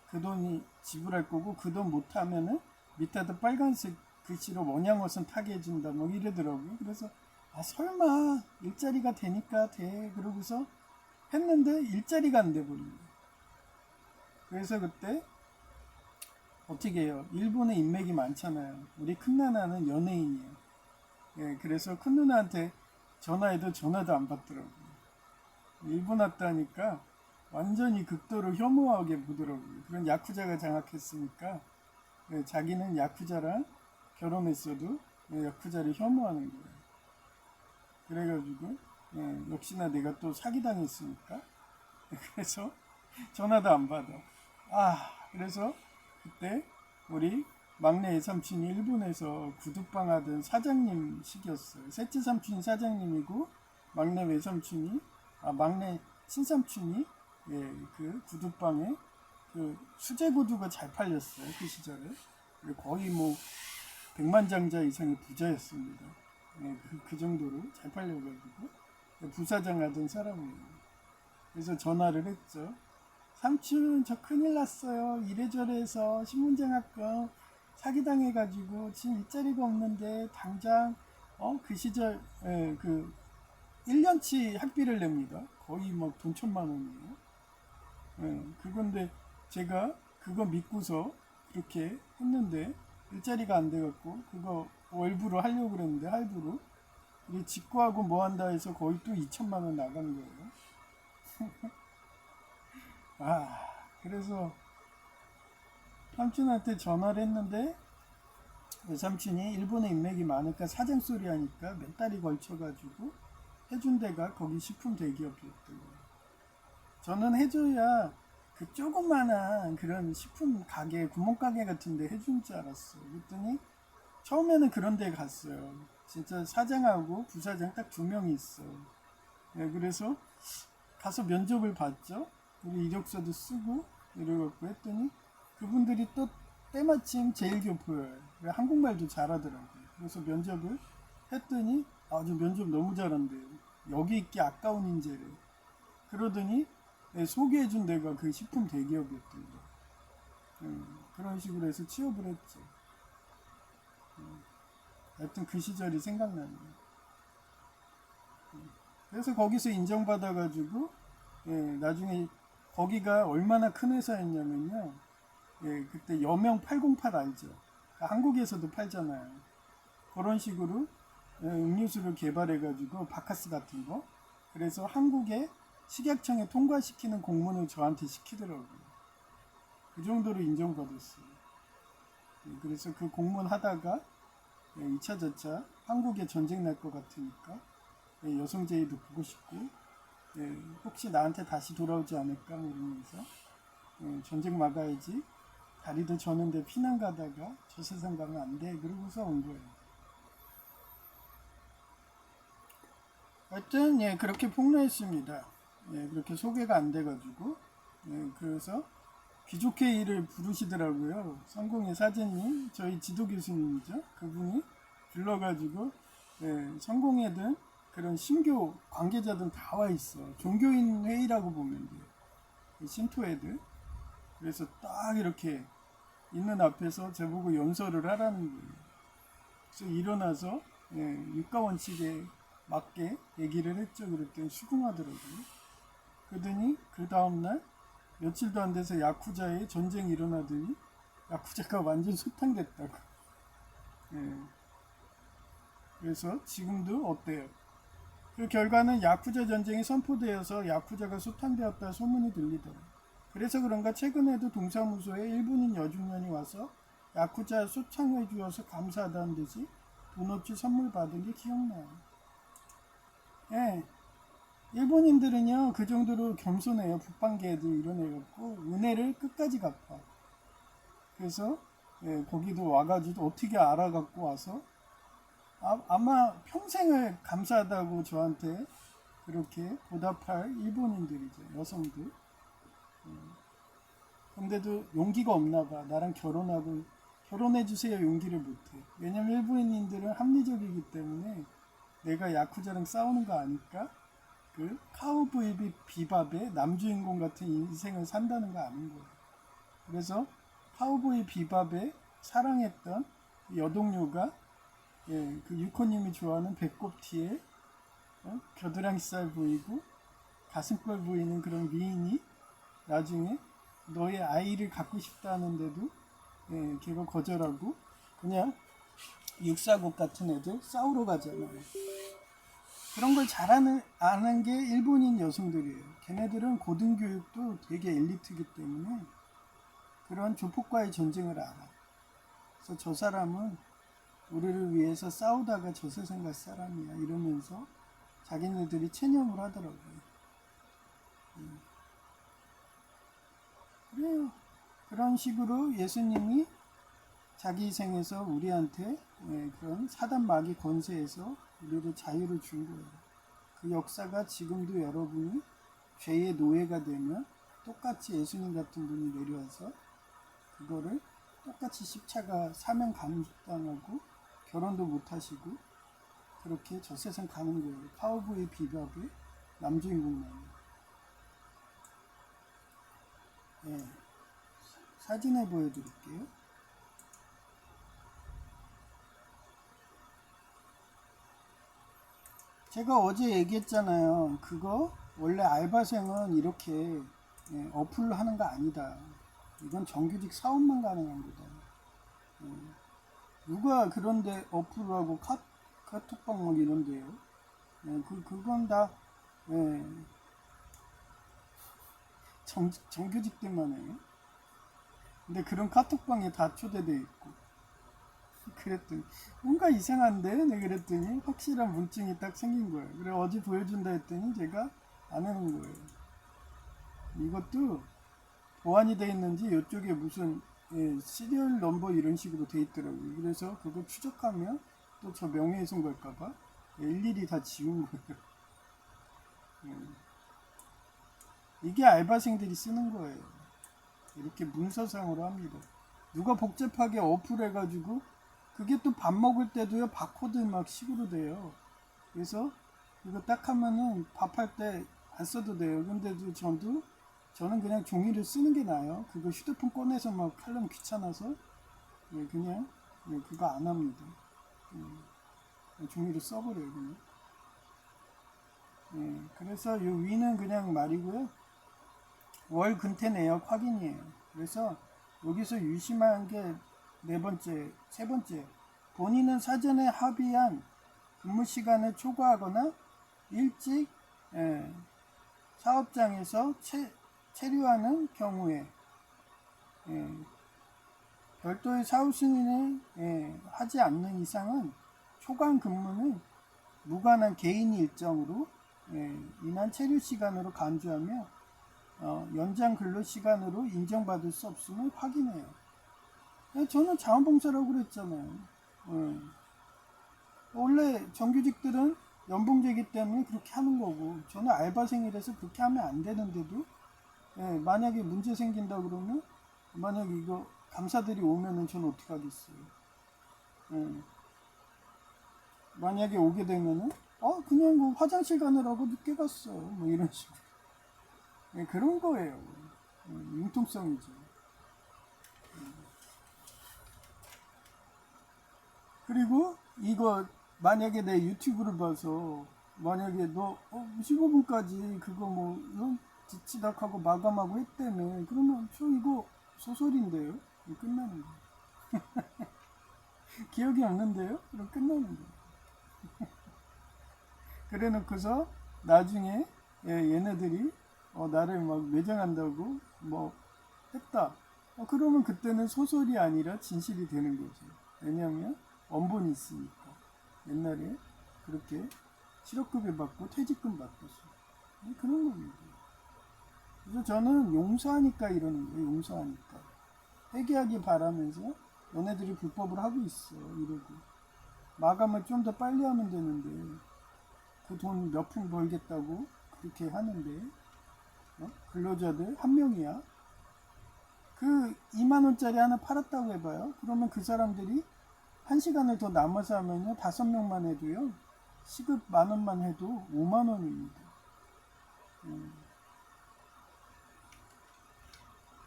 A: 그 돈이 지불할 거고 그 돈 못하면은 밑에도 빨간색 글씨로 원양어선 타게 해준다 뭐 이러더라고요. 그래서 설마 일자리가 되니까 돼 그러고서 했는데 일자리가 안 돼 버린 거예요. 그래서 그때 어떻게 해요? 일본에 인맥이 많잖아요. 우리 큰나나는 연예인이에요. 그래서 큰누나한테 전화해도 전화도 안 받더라고요. 일본 왔다니까 완전히 극도로 혐오하게 보더라고요. 그런 야쿠자가 장악했으니까 자기는 야쿠자랑 결혼했어도 야쿠자를 혐오하는 거예요. 그래가지고 역시나 내가 또 사기당했으니까 그래서 전화도 안 받아. 그래서 그때 우리 막내 외삼촌이 일본에서 구두방 하던 사장님 시켰어요. 셋째 삼촌이 사장님이고 막내 외삼촌이 막내 친삼촌이 그 구두방에 그 수제 구두가 잘 팔렸어요. 그 시절에 거의 뭐 백만장자 이상의 부자였습니다. 그 정도로 잘 팔려가지고 부사장 하던 사람이에요. 그래서 전화를 했죠. 삼촌 저 큰일 났어요. 이래저래 해서 신문장학금 사기당해가지고 지금 일자리가 없는데 당장 그 시절 그 1년치 학비를 냅니다. 거의 막 돈 1,000만 원이에요. 그건데 제가 그거 믿고서 그렇게 했는데 일자리가 안 돼갖고 그거 월부로 하려고 그랬는데 할부로 직구하고 뭐 한다 해서 거의 또 2,000만 원 나간 거예요. 그래서 삼촌한테 전화를 했는데 삼촌이 일본에 인맥이 많으니까 사장 소리 하니까 몇 달이 걸쳐가지고 해준 데가 거기 식품 대기업이었대요. 저는 해줘야 그 조그마한 그런 식품 가게, 구멍가게 같은 데 해준 줄 알았어요. 그랬더니 처음에는 그런 데 갔어요. 진짜 사장하고 부사장 딱 2명이 있어. 그래서 가서 면접을 봤죠. 우리 이력서도 쓰고 이래갖고 했더니 그분들이 또 때마침 제일교포예요. 한국말도 잘하더라고요. 그래서 면접을 했더니 아주 면접 너무 잘한대요. 여기 있기 아까운 인재래. 그러더니 소개해준 데가 그 식품 대기업이었대요. 그런 식으로 해서 취업을 했죠. 하여튼 그 시절이 생각나네요. 그래서 거기서 인정받아가지고 나중에 거기가 얼마나 큰 회사였냐면요. 그때 여명 808 알죠? 한국에서도 팔잖아요. 그런 식으로 음료수를 개발해가지고 바카스 같은 거. 그래서 한국에 식약청에 통과시키는 공문을 저한테 시키더라고요. 그 정도로 인정받았어요. 그래서 그 공문 하다가 2차 저차 한국에 전쟁 날 것 같으니까 여성제의도 보고 싶고 혹시 나한테 다시 돌아오지 않을까 이러면서 전쟁 막아야지, 다리도 저는데 피난 가다가 저 세상 가면 안 돼 그러고서 온 거예요. 하여튼 그렇게 폭로했습니다. 그렇게 소개가 안 돼가지고 그래서 귀족회의를 부르시더라고요. 성공의 사제님, 저희 지도 교수님이죠. 그분이 불러가지고 성공회든 그런 신교 관계자들 다 와 있어. 종교인 회의라고 보면 돼요. 신토애들. 그래서 딱 이렇게 있는 앞에서 저보고 연설을 하라는 거예요. 그래서 일어나서 육가원칙에 맞게 얘기를 했죠. 그랬더니 수긍하더라고요. 그러더니 그 다음날 며칠도 안 돼서 야쿠자에 전쟁이 일어나더니 야쿠자가 완전 소탕됐다고. 그래서 지금도 어때요? 그 결과는 야쿠자 전쟁이 선포되어서 야쿠자가 소탕되었다 소문이 들리더라고요. 그래서 그런가 최근에도 동사무소에 일본인 여중년이 와서 야쿠자 소창해 주어서 감사하다는 듯이 돈 없이 선물 받은 게 기억나요. 일본인들은요 그 정도로 겸손해요. 북방계 애들 이런 애갖고 은혜를 끝까지 갚아. 그래서 거기도 와가지고 어떻게 알아갖고 와서 아마 평생을 감사하다고 저한테 그렇게 보답할 일본인들이죠. 여성들. 근데도 용기가 없나봐. 나랑 결혼해주세요 용기를 못해. 왜냐면 일본인들은 합리적이기 때문에 내가 야쿠자랑 싸우는 거 아니까 그 카우보이 비밥의 남주인공 같은 인생을 산다는 거 아는 거예요. 그래서 카우보이 비밥에 사랑했던 여동료가 그 유코님이 좋아하는 배꼽티에 겨드랑이살 보이고 가슴골 보이는 그런 미인이 나중에 너의 아이를 갖고 싶다 하는데도 걔가 거절하고 그냥 육사국 같은 애들 싸우러 가잖아요. 그런 걸 아는 게 일본인 여성들이에요. 걔네들은 고등교육도 되게 엘리트이기 때문에 그런 조폭과의 전쟁을 알아. 그래서 저 사람은 우리를 위해서 싸우다가 저 세상 갈 사람이야 이러면서 자기네들이 체념을 하더라고요. 그래요. 그런 식으로 예수님이 자기 생에서 우리한테 그런 사단 마귀 권세에서 우리를 자유를 준 거예요. 그 역사가 지금도 여러분이 죄의 노예가 되면 똑같이 예수님 같은 분이 내려와서 그거를 똑같이 십자가 사명 감당하고 결혼도 못 하시고 그렇게 저 세상 가는 거예요. 카우보이 비밥의 남주인공만. 사진을 보여드릴게요. 제가 어제 얘기했잖아요. 그거 원래 알바생은 이렇게 어플로 하는 거 아니다. 이건 정규직 사업만 가능한 거다. 누가 그런데 어플로 하고 카톡방 막 이런데요. 그건 다 정규직들만 해요. 근데 그런 카톡방에 다 초대돼 있고. 그랬더니 뭔가 이상한데? 네, 그랬더니 확실한 문증이 딱 생긴 거예요. 그래 어제 보여준다 했더니 제가 안 해놓은 거예요. 이것도 보안이 돼 있는지 이쪽에 무슨 시리얼 넘버 이런 식으로 돼 있더라고요. 그래서 그거 추적하면 또 저 명예훼손 걸까봐 일일이 다 지운 거예요. 이게 알바생들이 쓰는 거예요. 이렇게 문서상으로 합니다. 누가 복잡하게 어플해가지고 그게 또 밥 먹을 때도요 바코드 막 식으로 돼요. 그래서 이거 딱 하면은 밥할 때 안 써도 돼요. 근데도 저는 그냥 종이를 쓰는 게 나아요. 그거 휴대폰 꺼내서 막 하려면 귀찮아서 그냥 그거 안 합니다. 종이를 써버려요 그냥. 그래서 이 위는 그냥 말이고요. 월 근태 내역 확인이에요. 그래서 여기서 유심한 게 세 번째 본인은 사전에 합의한 근무 시간을 초과하거나 일찍 사업장에서 체류하는 경우에 별도의 사후 승인을 하지 않는 이상은 초과 근무는 무관한 개인 일정으로 인한 체류 시간으로 간주하며 연장 근로 시간으로 인정받을 수 없음을 확인해요. 저는 자원봉사라고 그랬잖아요. 원래 정규직들은 연봉제이기 때문에 그렇게 하는 거고, 저는 알바생이라서 그렇게 하면 안 되는데도 만약에 문제 생긴다 그러면, 만약에 이거 감사들이 오면은 저는 어떻게 하겠어요. 만약에 오게 되면은 그냥 뭐 화장실 가느라고 늦게 갔어, 뭐 이런 식으로. 그런 거예요. 융통성이죠. 그리고 이거 만약에 내 유튜브를 봐서 만약에 너 15분까지 그거 뭐 지치닥하고 마감하고 했다며, 그러면 저 이거 소설인데요? 끝나는 거예요. 기억이 안 난대요? 그럼 끝나는 거예요. 그래 놓고서 나중에 얘네들이 나를 막 매장한다고 뭐 했다. 그러면 그때는 소설이 아니라 진실이 되는 거죠. 왜냐하면 원본이 있으니까. 옛날에 그렇게 실업급여 받고 퇴직금 받고서 그런 겁니다. 그래서 저는 용서하니까 이러는 거예요. 용서하니까. 회개하기 바라면서 너네들이 불법을 하고 있어 이러고, 마감을 좀 더 빨리 하면 되는데 그 돈 몇 푼 벌겠다고 그렇게 하는데 근로자들 한 명이야. 그 2만원짜리 하나 팔았다고 해봐요. 그러면 그 사람들이 1시간을 더 남아서 하면요, 5명만 해도요, 시급 10,000원만 해도 50,000원입니다.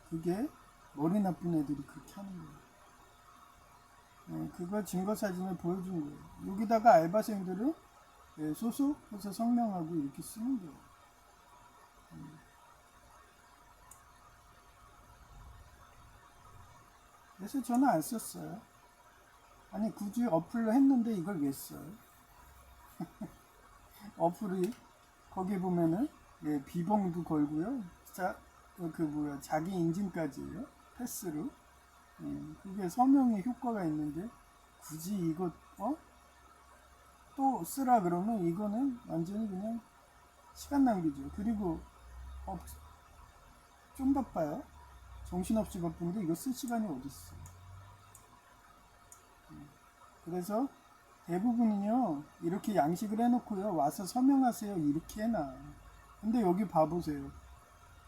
A: 그게 머리 나쁜 애들이 그렇게 하는 거예요. 그걸 증거 사진을 보여준 거예요. 여기다가 알바생들은 소속해서 성명하고 이렇게 쓰는 거예요. 그래서 저는 안 썼어요. 아니 굳이 어플로 했는데 이걸 왜 써요? 어플이 거기 보면은 비번도 걸고요. 자기 인증까지예요. 패스로. 그게 서명에 효과가 있는데 굳이 이거 또 쓰라 그러면 이거는 완전히 그냥 시간 낭비죠. 그리고 좀 바빠요. 정신없이 바쁜데 이거 쓸 시간이 어딨어. 그래서 대부분은요, 이렇게 양식을 해놓고요, 와서 서명하세요 이렇게 해놔. 근데 여기 봐보세요.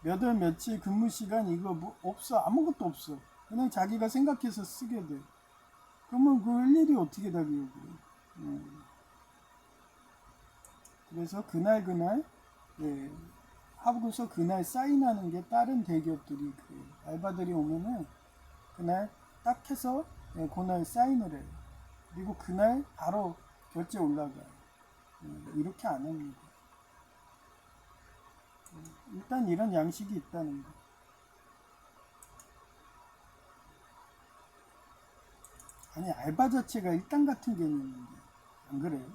A: 몇 월 며칠 근무 시간 이거 뭐 없어. 아무것도 없어. 그냥 자기가 생각해서 쓰게 돼. 그러면 그 일일이 어떻게 다 기억을 해. 그래서 그날 하고서 그날 사인하는 게 다른 대기업들이 그래요. 알바들이 오면은 그날 딱 해서 그날 사인을 해요. 그리고 그날 바로 결제 올라가요. 이렇게 안 합니다. 일단 이런 양식이 있다는 거. 아니 알바 자체가 일당 같은 개념인데 안 그래요?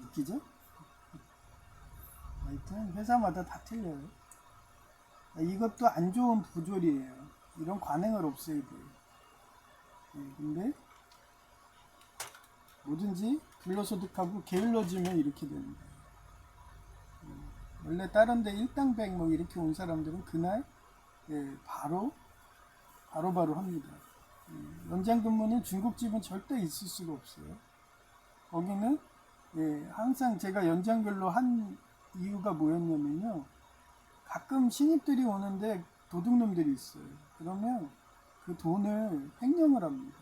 A: 웃기죠? 하여튼 회사마다 다 틀려요. 이것도 안 좋은 부조리예요. 이런 관행을 없애야 돼요. 근데 뭐든지 불로소득하고 게을러지면 이렇게 됩니다. 원래 다른 데 일당백 뭐 이렇게 온 사람들은 그날 바로 합니다. 연장 근무는 중국집은 절대 있을 수가 없어요. 거기는 항상 제가 연장 근로 한 이유가 뭐였냐면요, 가끔 신입들이 오는데 도둑놈들이 있어요. 그러면 그 돈을 횡령을 합니다.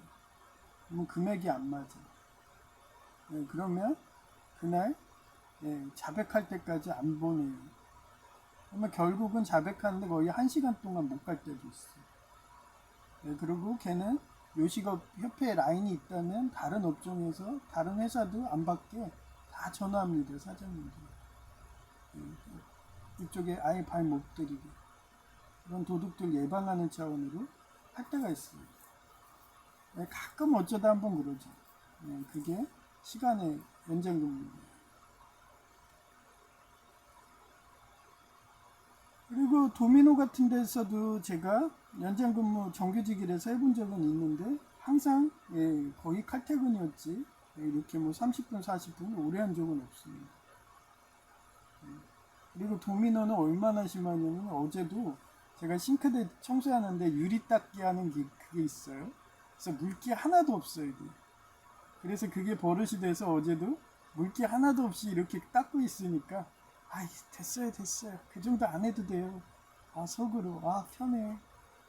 A: 그러면 금액이 안 맞아. 그러면 그날 자백할 때까지 안 보내요. 그러면 결국은 자백하는데 거의 1시간 동안 못 갈 때도 있어요. 그리고 걔는 요식업 협회에 라인이 있다면 다른 업종에서 다른 회사도 안 받게 다 전화합니다. 사장님들. 이쪽에 아예 발 못 들이게. 그런 도둑들 예방하는 차원으로 할 때가 있어요. 가끔 어쩌다 한번 그러죠. 그게 시간의 연장근무입니다. 그리고 도미노 같은 데서도 제가 연장근무 정규직이라서 해본 적은 있는데 항상 거의 칼퇴근이었지 이렇게 뭐 30분 40분 오래 한 적은 없습니다. 그리고 도미노는 얼마나 심하냐면 어제도 제가 싱크대 청소하는데 유리 닦기 하는 게 그게 있어요. 그래서 물기 하나도 없어요. 이게. 그래서 그게 버릇이 돼서 어제도 물기 하나도 없이 이렇게 닦고 있으니까 아이 됐어요 그 정도 안 해도 돼요. 아 속으로 아 편해.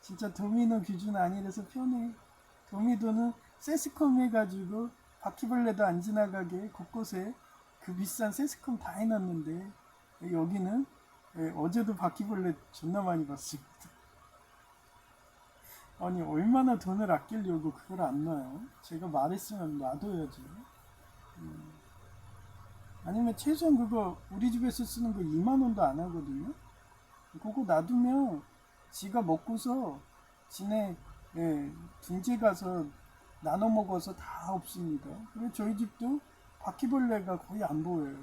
A: 진짜 도미노 기준 아니라서 편해. 도미노는 세스컴 해가지고 바퀴벌레도 안 지나가게 곳곳에 그 비싼 세스컴 다 해놨는데 여기는 어제도 바퀴벌레 존나 많이 봤습니다. 아니 얼마나 돈을 아끼려고 그걸 안 놔요? 제가 말했으면 놔둬야지. 아니면 최소한 그거 우리 집에서 쓰는 거 2만 원도 안 하거든요. 그거 놔두면 지가 먹고서 지네 둥지 가서 나눠 먹어서 다 없습니다. 그리고 저희 집도 바퀴벌레가 거의 안 보여요.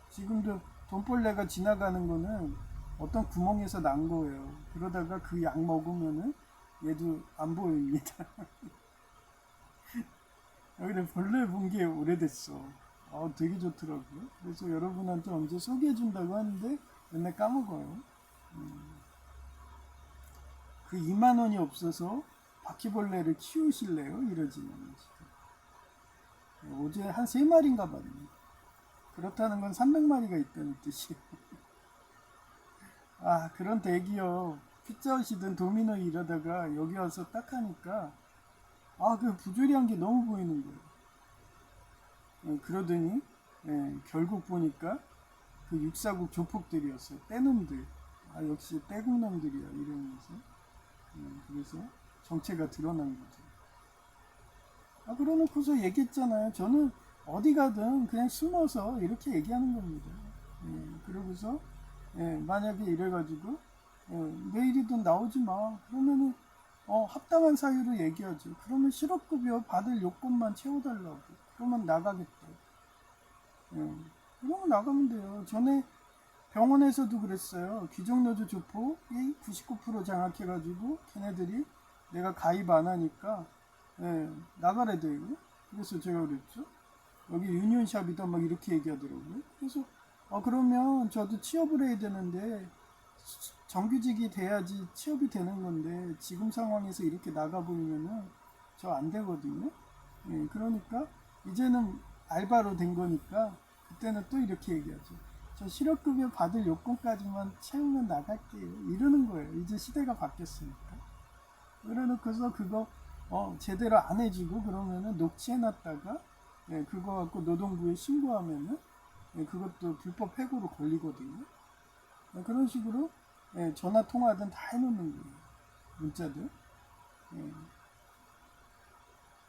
A: 지금도 돈벌레가 지나가는 거는 어떤 구멍에서 난 거예요. 그러다가 그 약 먹으면은 얘도 안 보입니다. 근데 벌레 본 게 오래됐어. 되게 좋더라고요. 그래서 여러분한테 언제 소개해준다고 하는데 맨날 까먹어요. 그 2만 원이 없어서 바퀴벌레를 키우실래요? 이러지는 지금. 어제 한 3마리인가 봤네. 그렇다는 건 300마리가 있다는 뜻이에요. 그런 대기업 피자헛이든 도미노 이러다가 여기 와서 딱 하니까 그 부조리한 게 너무 보이는 거예요. 그러더니 결국 보니까 그 육사국 조폭들이었어요. 떼놈들. 역시 떼국놈들이야 이러면서. 그래서 정체가 드러난 거죠. 그러놓고서 얘기했잖아요. 저는 어디 가든 그냥 숨어서 이렇게 얘기하는 겁니다. 그러고서 만약에 이래가지고 내일이든 나오지 마. 그러면은 합당한 사유로 얘기하죠. 그러면 실업급여 받을 요건만 채워달라고. 그러면 나가겠다. 그러면 나가면 돼요. 전에 병원에서도 그랬어요. 귀족노조 조폭이 99% 장악해가지고 걔네들이 내가 가입 안 하니까 나가래 돼요. 그래서 제가 그랬죠. 여기 유니온샵이다 막 이렇게 얘기하더라고요. 그래서 그러면 저도 취업을 해야 되는데 정규직이 돼야지 취업이 되는 건데 지금 상황에서 이렇게 나가버리면은 저 안 되거든요. 그러니까 이제는 알바로 된 거니까 그때는 또 이렇게 얘기하죠. 저 실업급여 받을 요건까지만 채우면 나갈게요. 이러는 거예요. 이제 시대가 바뀌었으니까. 그래놓고서 그거 제대로 안 해주고 그러면은 녹취해놨다가 그거 갖고 노동부에 신고하면은 그것도 불법 해고로 걸리거든요. 그런 식으로 전화 통화든 다 해놓는 거예요. 문자들.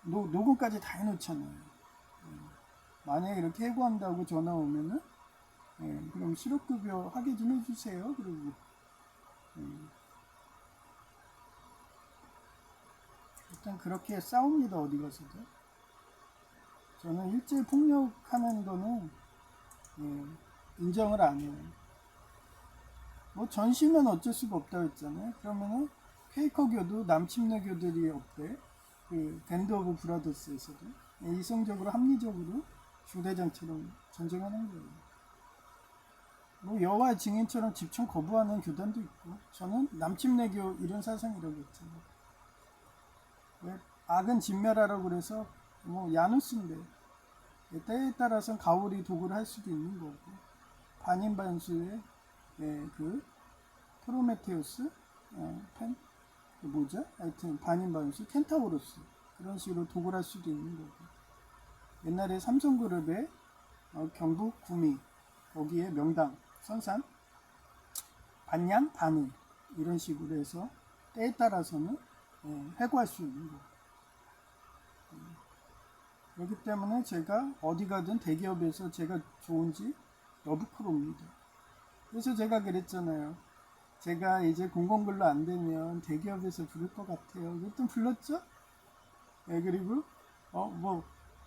A: 녹음까지 다 해놓잖아요. 만약에 이렇게 해고한다고 전화 오면은 그럼 실업급여 하게 좀 해주세요. 그리고 일단 그렇게 싸웁니다. 어디 가서도. 저는 일제 폭력하는 거는 인정을 안 해요. 뭐 전시면 어쩔 수가 없다고 했잖아요. 그러면은 퀘이커교도 남침내교들이 없대. 그 밴드 오브 브라더스에서도 이성적으로 합리적으로 중대장처럼 전쟁하는 거예요. 뭐 여호와의 증인처럼 집중 거부하는 교단도 있고 저는 남침내교 이런 사상이라고 했잖아요. 왜 악은 진멸하라고 그래서 뭐 야누스인데 때에 따라서는 가오리 도구를 할 수도 있는 거고 반인반수의 그 프로메테우스 펜 뭐죠? 하여튼 반인반수 켄타우로스 그런 식으로 도구를 할 수도 있는 거고 옛날에 삼성그룹의 경북 구미 거기에 명당 선산 반양 반응 이런 식으로 해서 때에 따라서는 해고할 수 있는 거고 그렇기 때문에 제가 어디 가든 대기업에서 제가 좋은지 러브콜옵니다. 그래서 제가 그랬잖아요. 제가 이제 공공근로 안 되면 대기업에서 부를 것 같아요. 그랬더니 불렀죠? 그리고 뭐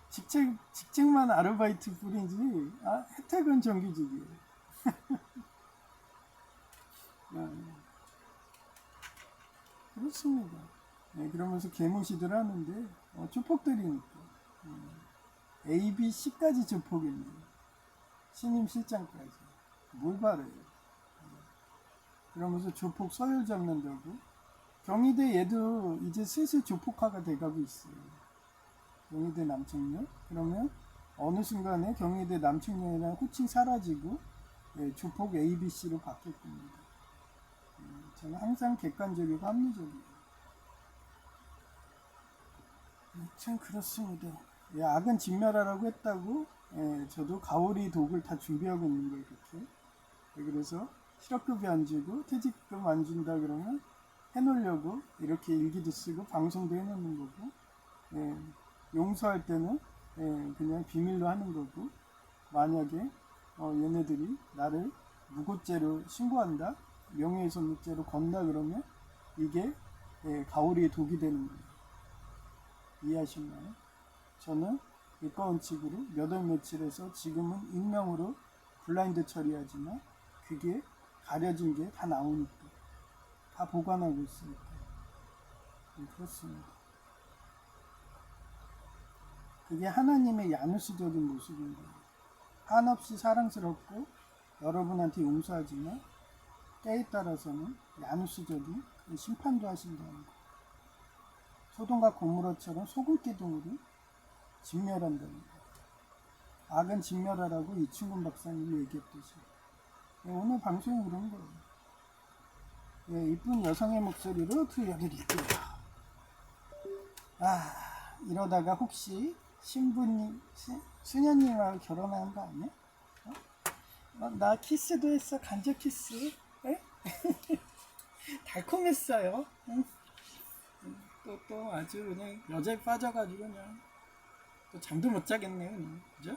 A: 직책만 아르바이트 뿐이지 혜택은 정규직이에요. 네, 그렇습니다. 네, 그러면서 개무시들 하는데 조폭들이니까 A, B, C까지 조폭이네요. 신임 실장까지 뭘 바래요. 그러면서 조폭 서열 잡는다고. 경희대 얘도 이제 슬슬 조폭화가 돼가고 있어요. 경희대 남청년. 그러면 어느 순간에 경희대 남청년이랑 호칭 사라지고 조폭 ABC로 바뀔 겁니다. 저는 항상 객관적이고 합리적이에요. 참 그렇습니다. 악은 진멸하라고 했다고 저도 가오리 독을 다 준비하고 있는 거예요. 이렇게. 그래서 실업급여 안 주고 퇴직금 안 준다 그러면 해놓으려고 이렇게 일기도 쓰고 방송도 해놓는 거고 용서할 때는 그냥 비밀로 하는 거고 만약에 얘네들이 나를 무고죄로 신고한다 명예훼손죄로 건다 그러면 이게 가오리의 독이 되는 거예요. 이해하셨나요? 저는 일과원칙으로 몇 월 며칠에서 지금은 익명으로 블라인드 처리하지만 그게 가려진 게 다 나오니까 다 보관하고 있으니까 그렇습니다. 그게 하나님의 야누스적인 모습인 거예요. 한없이 사랑스럽고 여러분한테 용서하지만 때에 따라서는 야누스적인 심판도 하신다는 거. 소돔과 고모라처럼 소금 기둥으로 진멸한다는 거. 악은 진멸하라고 이충근 박사님이 얘기했듯이 오늘 방송이 그런 거예요. 이쁜 여성의 목소리로 들려드릴게요. 이러다가 혹시 신부님, 수녀님하고 결혼하는 거 아니야? 나 키스도 했어, 간접 키스. 달콤했어요. 응? 또 아주 그냥 여자에 빠져가지고 그냥 또 잠도 못 자겠네요, 그냥. 그죠?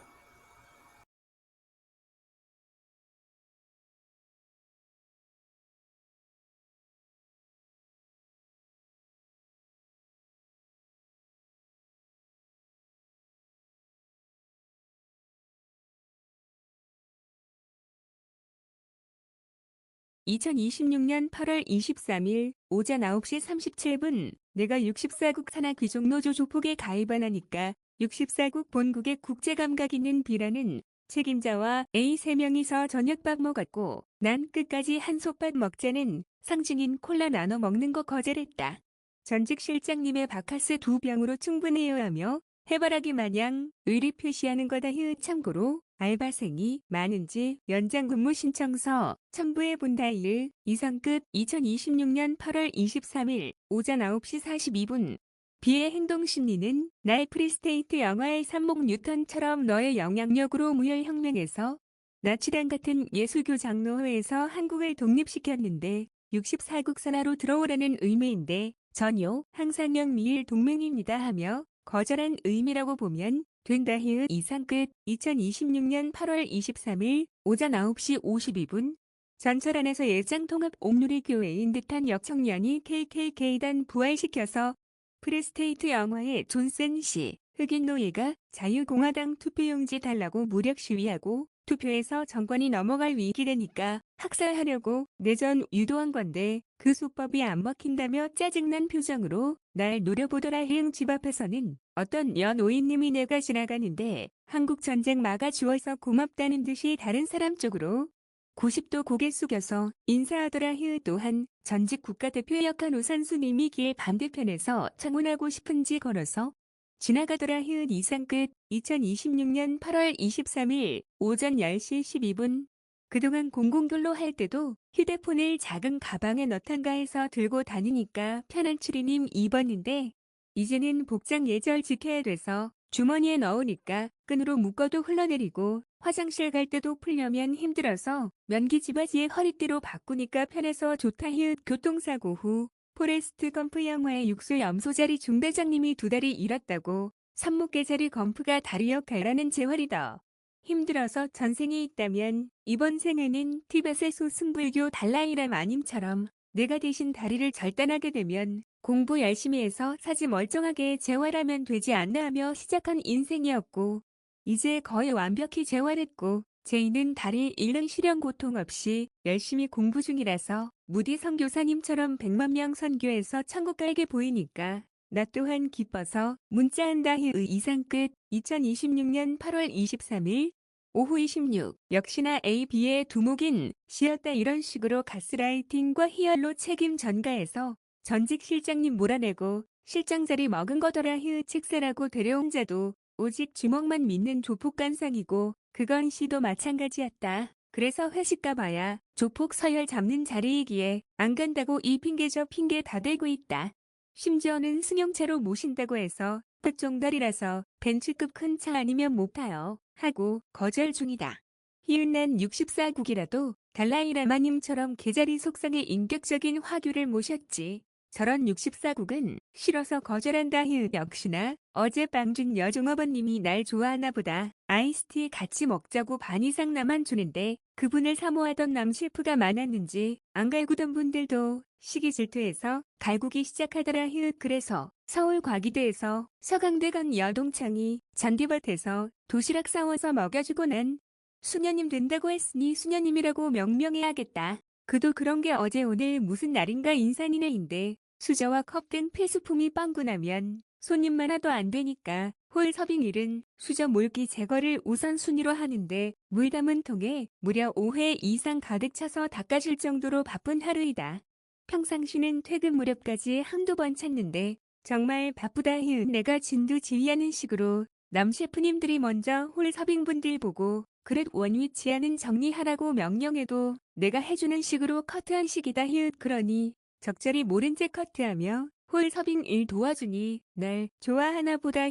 B: 2026년 8월 23일 오전 9시 37분 내가 64국 산하 귀족노조 조폭에 가입하니까 64국 본국의 국제감각 있는 B라는 책임자와 A 3명이서 저녁밥 먹었고 난 끝까지 한솥밥 먹자는 상징인 콜라 나눠 먹는 거 거절했다. 전직 실장님의 바카스 2병으로 충분해요 하며 해바라기 마냥 의리 표시하는 거다. 참고로 알바생이 많은지 연장 근무 신청서 첨부해 본다. 1. 이상끝 2026년 8월 23일 오전 9시 42분 비의 행동 심리는 날 프리스테이트 영화의 산목 뉴턴처럼 너의 영향력으로 무혈혁명에서 나치당 같은 예수교 장로회에서 한국을 독립시켰는데 64국 산하로 들어오라는 의미인데 전혀 항상형 미일 동맹입니다 하며 거절한 의미라고 보면 된다. 이상 끝 2026년 8월 23일 오전 9시 52분 전철 안에서 예장통합 옥누리 교회인 듯한 여청년이 KKK단 부활시켜서 프레스테이트 영화의 존슨 씨 흑인 노예가 자유공화당 투표용지 달라고 무력 시위하고 투표에서 정권이 넘어갈 위기라니까 학살하려고 내전 유도한 건데 그 수법이 안 먹힌다며 짜증난 표정으로 날 노려보더라. 집 앞에서는 어떤 연오인님이 내가 지나가는데 한국 전쟁 막아주어서 고맙다는 듯이 다른 사람 쪽으로 90도 고개 숙여서 인사하더라. 또한 전직 국가대표 역한 오산수님이 길 반대편에서 청혼하고 싶은지 걸어서 지나가더라. 이상 끝 2026년 8월 23일 오전 10시 12분 그동안 공공근로 할 때도 휴대폰을 작은 가방에 넣던가 해서 들고 다니니까 편한 추리님 2번인데 이제는 복장 예절 지켜야 돼서 주머니에 넣으니까 끈으로 묶어도 흘러내리고 화장실 갈 때도 풀려면 힘들어서 면기지 바지에 허리띠로 바꾸니까 편해서 좋다. 교통사고 후 포레스트 검프 영화의 육수 염소자리 중대장님이 2다리 잃었다고 산목계자리 검프가 다리 역할하는 재활이다. 힘들어서 전생에 있다면 이번 생에는 티벳의 소승불교 달라이라 마님처럼 내가 대신 다리를 절단하게 되면 공부 열심히 해서 사지 멀쩡하게 재활하면 되지 않나 하며 시작한 인생이었고 이제 거의 완벽히 재활했고 제이는 다리 잃는 시련 고통 없이 열심히 공부 중이라서 무디 선교사님처럼 100만 명 선교해서 천국 갈게 보이니까 나 또한 기뻐서 문자한다. 이상 끝. 2026년 8월 23일 오후 26. 역시나 A, B의 두목인 시였다. 이런 식으로 가스라이팅과 희열로 책임 전가해서 전직 실장님 몰아내고 실장 자리 먹은 거더라. 책사라고 데려온 자도 오직 주먹만 믿는 조폭간상이고 그건 씨도 마찬가지였다. 그래서 회식 가봐야 조폭 서열 잡는 자리이기에 안 간다고 이 핑계 저 핑계 다 대고 있다. 심지어는 승용차로 모신다고 해서 특종달이라서 벤츠급 큰 차 아니면 못 타요 하고 거절 중이다. 희은난 64국이라도 달라이라마님처럼 개자리 속성의 인격적인 화교를 모셨지. 저런 64국은 싫어서 거절한다. 역시나 어제 빵준 여종업원님이 날 좋아하나 보다. 아이스티 같이 먹자고 반 이상 나만 주는데 그분을 사모하던 남 셰프가 많았는지 안 갈구던 분들도 시기 질투해서 갈구기 시작하더라. 그래서 서울 과기대에서 서강대 간 여동창이 잔디밭에서 도시락 싸워서 먹여주고 난 수녀님 된다고 했으니 수녀님이라고 명명해야겠다. 그도 그런 게 어제 오늘 무슨 날인가 인산이네인데 수저와 컵 등 필수품이 빵꾸 나면 손님 하도 안 되니까 홀 서빙일은 수저 몰기 제거를 우선순위로 하는데 물 담은 통에 무려 5회 이상 가득 차서 닦아줄 정도로 바쁜 하루이다. 평상시는 퇴근 무렵까지 한두 번 찾는데 정말 바쁘다. 내가 진두지휘하는 식으로 남 셰프님들이 먼저 홀 서빙분들 보고 그릇 원위치하는 정리하라고 명령해도 내가 해주는 식으로 커트한 식이다. 그러니 적절히 모른 채 커트하며 홀 서빙 일 도와주니 날 좋아하나 보다.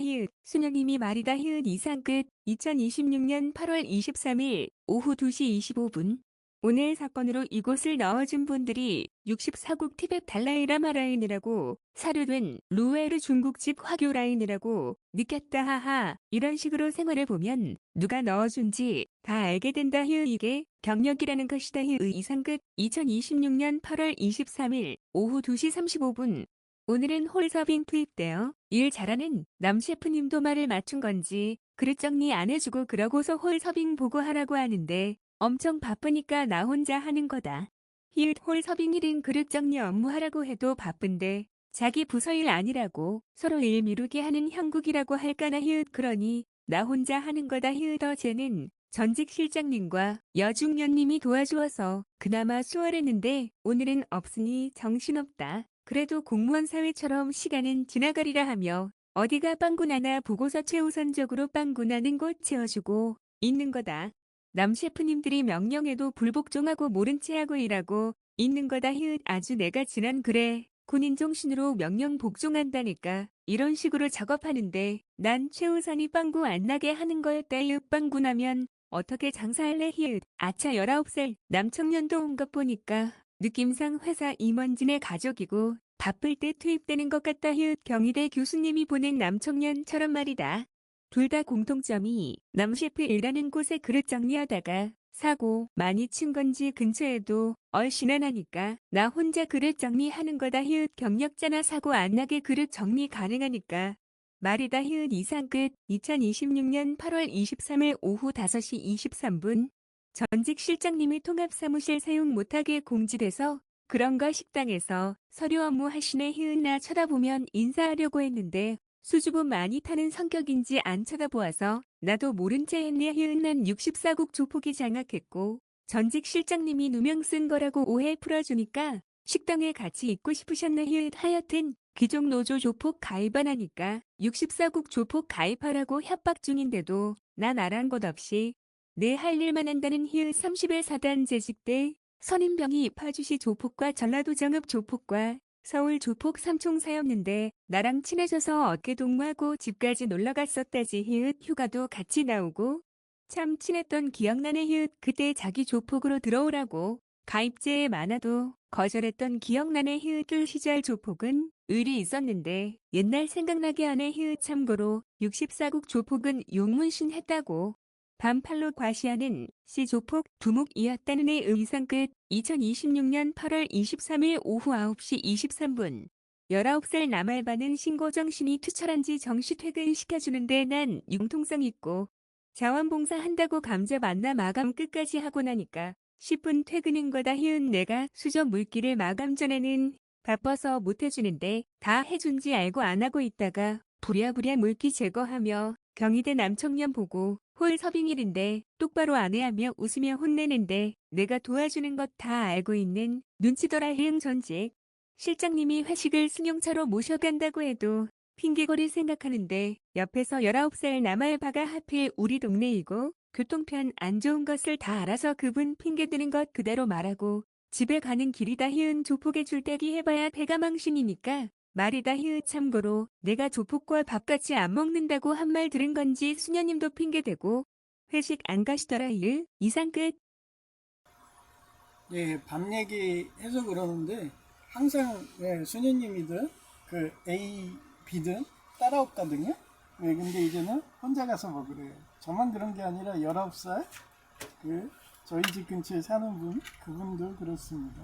B: 수녀님이 말이다. 이상 끝. 2026년 8월 23일 오후 2시 25분 오늘 사건으로 이곳을 넣어준 분들이 64국 티벳 달라이라마 라인이라고 사료된 루에르 중국집 화교 라인이라고 느꼈다. 하하. 이런 식으로 생활을 보면 누가 넣어준지 다 알게 된다. 이게 경력이라는 것이다. 이상 끝. 2026년 8월 23일 오후 2시 35분 오늘은 홀 서빙 투입되어 일 잘하는 남 셰프님도 말을 맞춘 건지 그릇 정리 안 해주고 그러고서 홀 서빙 보고하라고 하는데 엄청 바쁘니까 나 혼자 하는 거다. 홀 서빙 1인 그릇 정리 업무하라고 해도 바쁜데 자기 부서 일 아니라고 서로 일 미루게 하는 형국이라고 할까나. 그러니 나 혼자 하는 거다. 어제는 전직 실장님과 여중년님이 도와주어서 그나마 수월했는데 오늘은 없으니 정신없다. 그래도 공무원 사회처럼 시간은 지나가리라 하며 어디가 빵꾸 나나 보고서 최우선적으로 빵꾸 나는 곳 채워주고 있는 거다. 남 셰프님들이 명령해도 불복종하고 모른 채 하고 일하고 있는 거다. 아주 내가 지난 그래. 군인 정신으로 명령 복종한다니까. 이런 식으로 작업하는데 난 최우선이 빵꾸 안 나게 하는 거였다. 빵꾸 나면 어떻게 장사할래. 아차 19살 남청년도 온 것 보니까 느낌상 회사 임원진의 가족이고 바쁠 때 투입되는 것 같다. 경희대 교수님이 보낸 남청년처럼 말이다. 둘 다 공통점이 남 셰프 일하는 곳에 그릇 정리하다가 사고 많이 친 건지 근처에도 얼씬안 하니까 나 혼자 그릇 정리하는 거다. 경력자나 사고 안 나게 그릇 정리 가능하니까 말이다. 이상 끝. 2026년 8월 23일 오후 5시 23분 전직 실장님이 통합사무실 사용 못하게 공지돼서 그런가 식당에서 서류 업무 하시네. 나 쳐다보면 인사하려고 했는데 수줍음 많이 타는 성격인지 안 쳐다보아서 나도 모른 채 했네. 난 64국 조폭이 장악했고 전직 실장님이 누명 쓴 거라고 오해 풀어주니까 식당에 같이 있고 싶으셨네. 하여튼 귀족노조 조폭 가입 안 하니까 64국 조폭 가입하라고 협박 중인데도 난 아란 것 없이 내 할 일만 한다는 30일 사단 재직 때 선임병이 파주시 조폭과 전라도 정읍 조폭과 서울 조폭 삼총사였는데 나랑 친해져서 어깨 동무하고 집까지 놀러갔었다지. 휴가도 같이 나오고 참 친했던 기억나네. 그때 자기 조폭으로 들어오라고 가입제에 많아도 거절했던 기억나네. 그 시절 조폭은 의리 있었는데 옛날 생각나게 하네. 참고로 64국 조폭은 용문신 했다고. 반팔로 과시하는 시 조폭 두목이었다는 애 의상 끝. 2026년 8월 23일 오후 9시 23분. 19살 남알바는 신고정신이 투철한지 정시 퇴근시켜주는데 난 융통성 있고 자원봉사한다고 감자 만나 마감 끝까지 하고 나니까 10분 퇴근인 거다 희은 내가 수저 물기를 마감 전에는 바빠서 못 해주는데 다 해준지 알고 안 하고 있다가 부랴부랴 물기 제거하며 경희대 남청년 보고 홀 서빙일인데 똑바로 안 해 하며 웃으며 혼내는데 내가 도와주는 것 다 알고 있는 눈치더라 희응 전직. 실장님이 회식을 승용차로 모셔간다고 해도 핑계거리 생각하는데 옆에서 19살 남알바가 하필 우리 동네이고 교통편 안 좋은 것을 다 알아서 그분 핑계드는 것 그대로 말하고 집에 가는 길이다 희은 조폭에 줄대기 해봐야 배가 망신이니까 말이다 희은 참고로 내가 조폭과 밥같이 안 먹는다고 한 말 들은 건지 수녀님도 핑계대고 회식 안 가시더라 일 이상 끝.
A: 예, 밤 얘기해서 그러는데 항상 예, 수녀님이든 그 A, B든 따라왔거든요. 예, 근데 이제는 혼자 가서 먹으래요. 저만 그런 게 아니라 19살 그 저희 집 근처에 사는 분 그분도 그렇습니다.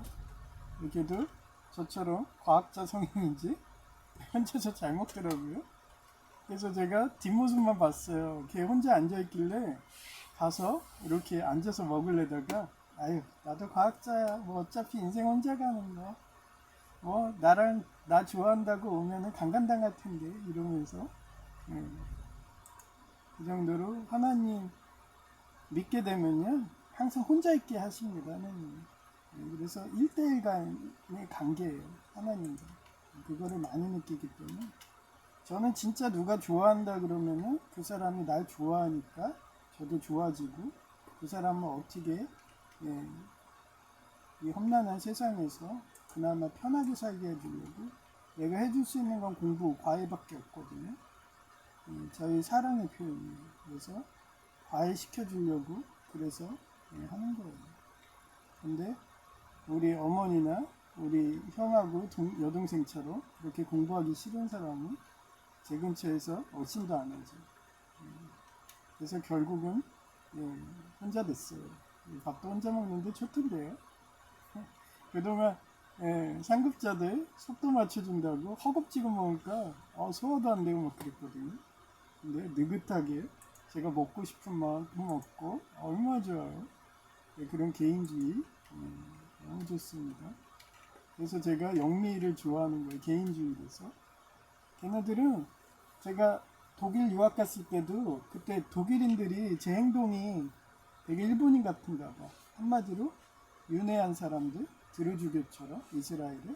A: 이렇게도 저처럼 과학자 성인인지 혼자서 잘 먹더라고요. 그래서 제가 뒷모습만 봤어요. 걔 혼자 앉아있길래 가서 이렇게 앉아서 먹으려다가 아유 나도 과학자야 뭐 어차피 인생 혼자 가는 거 뭐 나랑 나 좋아한다고 오면은 강간당할 텐데 이러면서 예, 그 정도로 하나님 믿게 되면요 항상 혼자 있게 하십니다 하나님. 예, 그래서 1대1 간의 관계예요 하나님과. 그거를 많이 느끼기 때문에 저는 진짜 누가 좋아한다 그러면은 그 사람이 날 좋아하니까 저도 좋아지고 그 사람을 어떻게 예, 이 험난한 세상에서 그나마 편하게 살게 해주려고 내가 해줄 수 있는 건 공부, 과외밖에 없거든요. 저희 사랑의 표현이에요. 그래서 과외 시켜주려고 그래서 하는 거예요. 근데 우리 어머니나 우리 형하고 여동생처럼 그렇게 공부하기 싫은 사람은 제 근처에서 어신도 안 하죠. 그래서 결국은 혼자 됐어요. 밥도 혼자 먹는데 좋던데요. 그동안 상급자들 속도 맞춰준다고 허겁지겁 먹으니까 소화도 안 되고 막 그랬거든요. 근데 느긋하게 제가 먹고 싶은 만큼 먹고 얼마나 좋아요. 그런 개인주의 너무 좋습니다. 그래서 제가 영미를 좋아하는 거예요. 개인주의에서. 걔네들은 제가 독일 유학 갔을 때도 그때 독일인들이 제 행동이 되게 일본인 같은가 봐. 한마디로 윤회한 사람들, 드루주교처럼 이스라엘을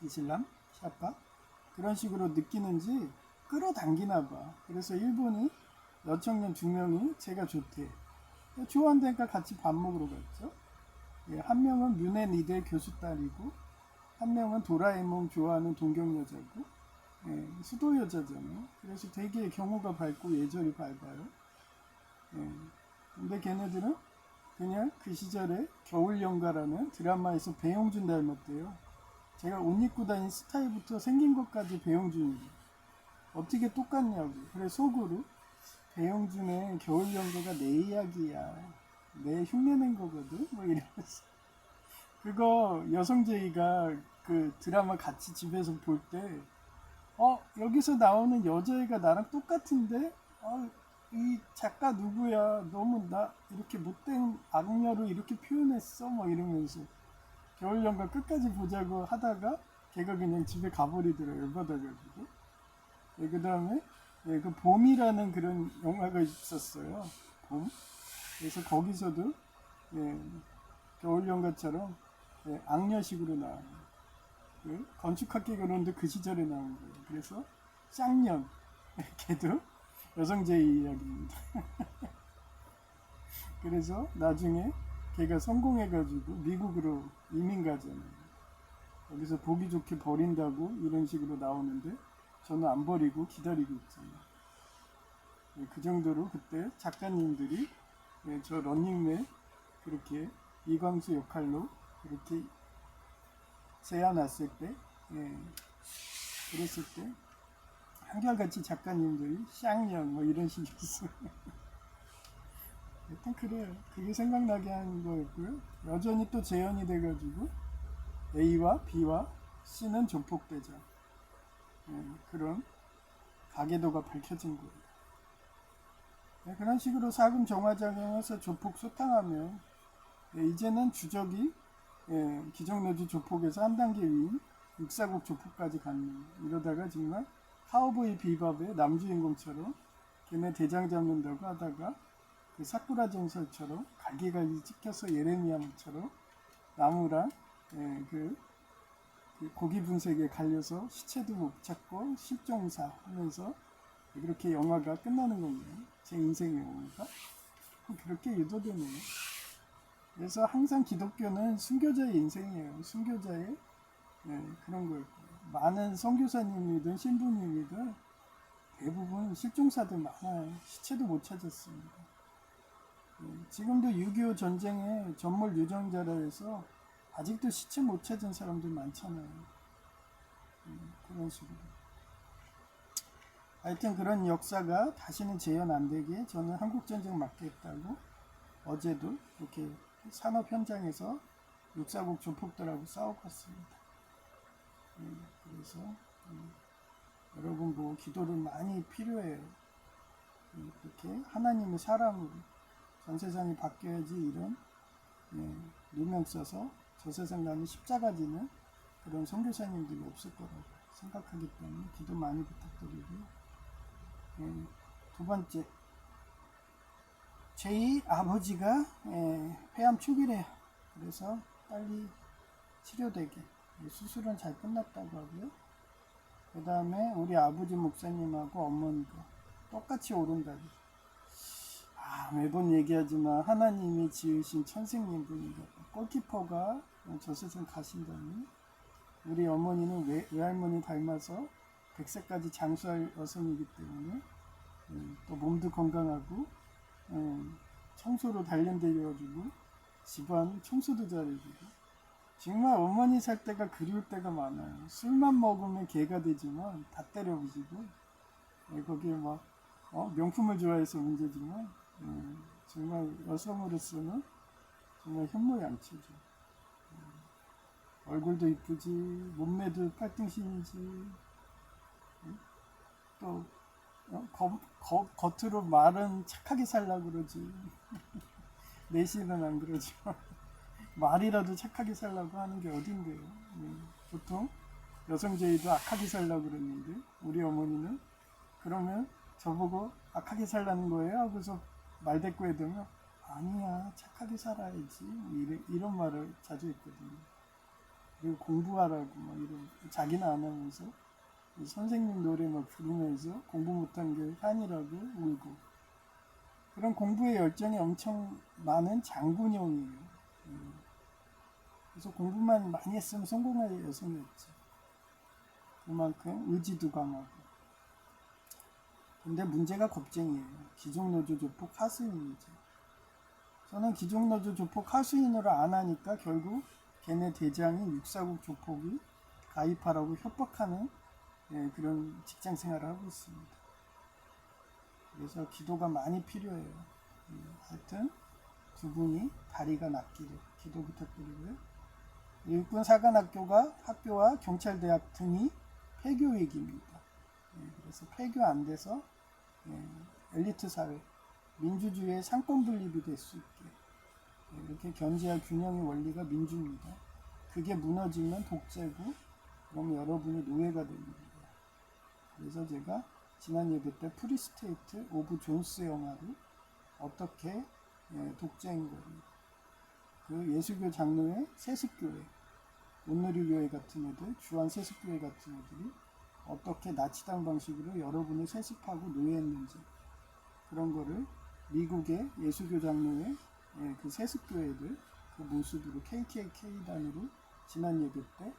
A: 이슬람, 샤파 그런 식으로 느끼는지 끌어당기나 봐. 그래서 일본이 여청년 2명이 제가 좋대. 좋아한다니까 같이 밥 먹으러 갔죠. 한 명은 뮌헨 이대 교수 딸이고 한 명은 도라에몽 좋아하는 동경 여자고 수도 여자잖아요. 그래서 되게 경우가 밝고 예절이 밝아요. 근데 걔네들은 그냥 그 시절에 겨울연가라는 드라마에서 배용준 닮았대요. 제가 옷 입고 다닌 스타일부터 생긴 것까지 배용준이에요. 어떻게 똑같냐고. 그래 속으로 배용준의 겨울연가가 내 이야기야. 내 흉내낸 거거든. 뭐 이러면서. 그거 여성제이가 그 드라마 같이 집에서 볼 때 여기서 나오는 여자애가 나랑 똑같은데 이 작가 누구야 너무 나 이렇게 못된 악녀로 이렇게 표현했어 뭐 이러면서 겨울연가 끝까지 보자고 하다가 걔가 그냥 집에 가버리더라 열받아가지고. 그 다음에 그 봄이라는 그런 영화가 있었어요. 봄. 그래서 거기서도 겨울연가처럼 악녀식으로 나와요. 건축학계 결혼도 그 시절에 나온 거예요. 그래서 쌍년 걔도 여성제의 이야기입니다. 그래서 나중에 걔가 성공해가지고 미국으로 이민 가잖아요. 여기서 보기 좋게 버린다고 이런 식으로 나오는데 저는 안 버리고 기다리고 있잖아요. 그 정도로 그때 작가님들이 저 런닝맨 그렇게 이광수 역할로 그렇게 세워놨을 때 그랬을 때 한결같이 작가님들이 쌍년 뭐 이런 식이었어요. 하여튼 그래요. 그게 생각나게 한 거였고요. 여전히 또 재현이 돼가지고 A와 B와 C는 조폭되자. 그런 가계도가 밝혀진 거예요. 그런 식으로 사금 정화작용해서 조폭 소탕하면 이제는 주적이 기종노조 조폭에서 한 단계 위인 육사국 조폭까지 갔네요. 이러다가 정말 카우보이 비밥의 남주인공처럼 걔네 대장 잡는다고 하다가 그 사쿠라 전설처럼 갈기갈기 찍혀서 예레미야처럼 나무랑 그 고기 분쇄기에 갈려서 시체도 못 찾고 실종사 하면서 그렇게 영화가 끝나는 거예요. 제 인생 영화가 그렇게 유도되네요. 그래서 항상 기독교는 순교자의 인생이에요. 순교자의 그런 거예요. 많은 선교사님이든 신부님이든 대부분 실종사들 많아요. 시체도 못 찾았습니다. 지금도 6.25 전쟁의 전몰 유정자라 해서 아직도 시체 못 찾은 사람들 많잖아요. 그런 식으로. 하여튼 그런 역사가 다시는 재현 안 되게 저는 한국전쟁 막겠다고 어제도 이렇게 산업 현장에서 육사국 조폭들하고 싸워봤습니다. 그래서 여러분 뭐 기도를 많이 필요해요. 이렇게 하나님의 사람으로 전 세상이 바뀌어야지 이런 누명 써서 저 세상 가는 십자가 지는 그런 선교사님들이 없을 거라고 생각하기 때문에 기도 많이 부탁드리고요. 두 번째, 제 아버지가 폐암 초기래요. 그래서 빨리 치료되게 수술은 잘 끝났다고 하고요. 그 다음에 우리 아버지 목사님하고 어머니가 똑같이 오른다고. 매번 얘기하지만 하나님이 지으신 천생님 분이다. 골키퍼가 저 세상 가신다니. 우리 어머니는 외할머니 닮아서 100세까지 장수할 여성이기 때문에 또 몸도 건강하고 청소로 단련되어가지고 집안 청소도 잘해주고 정말 어머니 살 때가 그리울 때가 많아요. 술만 먹으면 개가 되지만 다 때려부시고 거기에 막 명품을 좋아해서 문제지만 정말 여성으로서는 정말 현모양처죠. 얼굴도 이쁘지 몸매도 팔등신이지 또 겉으로 말은 착하게 살라고 그러지 내시는 안 그러지만 말이라도 착하게 살라고 하는 게 어딘데요. 보통 여성제의도 악하게 살라고 그랬는데 우리 어머니는 그러면 저보고 악하게 살라는 거예요 하고서 말대꾸에 되면 아니야 착하게 살아야지 이런 말을 자주 했거든요. 그리고 공부하라고 막 이런 자기는 안 하면서 선생님 노래 막 부르면서 공부 못한 게 한이라고 울고 그런 공부에 열정이 엄청 많은 장군형이에요. 그래서 공부만 많이 했으면 성공할 여성이었지. 그만큼 의지도 강하고. 근데 문제가 겁쟁이에요. 기종노조 조폭 하수인이죠. 저는 기종노조 조폭 하수인으로 안 하니까 결국 걔네 대장인 육사국 조폭이 가입하라고 협박하는 그런 직장 생활을 하고 있습니다. 그래서 기도가 많이 필요해요. 하여튼 두 분이 다리가 낫기를 기도 부탁드리고요. 육군사관학교와 경찰대학 등이 폐교 위기입니다. 그래서 폐교 안 돼서 엘리트 사회, 민주주의의 상권 분립이 될 수 있게 이렇게 견제할 균형의 원리가 민주입니다. 그게 무너지면 독재고 그럼 여러분이 노예가 됩니다. 그래서 제가 지난 예배 때 프리스테이트 오브 존스 영화를 어떻게 독재인 거예요. 그 예수교 장로의 세습교회, 온누리교회 같은 애들, 주한 세습교회 같은 애들이 어떻게 나치당 방식으로 여러분을 세습하고 노예했는지 그런 거를 미국의 예수교 장로의 그 세습교회들 그 모습으로 KKK단으로 지난 예배 때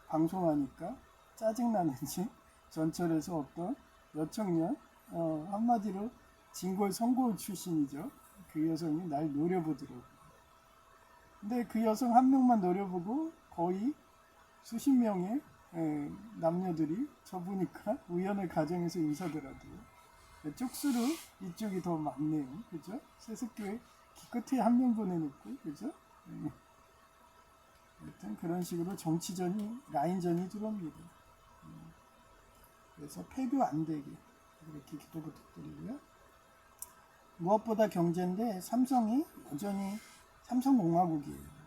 A: 방송하니까 짜증나는지 전철에서 어떤 여청년 한마디로 진골 성골 출신이죠. 그 여성이 날 노려보더라고요. 근데 그 여성 한 명만 노려보고 거의 수십 명의 남녀들이 저 보니까 우연을 가정해서 인사더라고요. 쪽수로 이쪽이 더 많네요. 그죠? 세습교회 기껏해 한 명 보내놓고, 그죠? 네. 하여튼 그런 식으로 정치전이, 라인전이 들어옵니다. 그래서 폐교 안 되게 이렇게 기도 부탁드리고요. 무엇보다 경제인데 삼성이 여전히 삼성공화국이에요.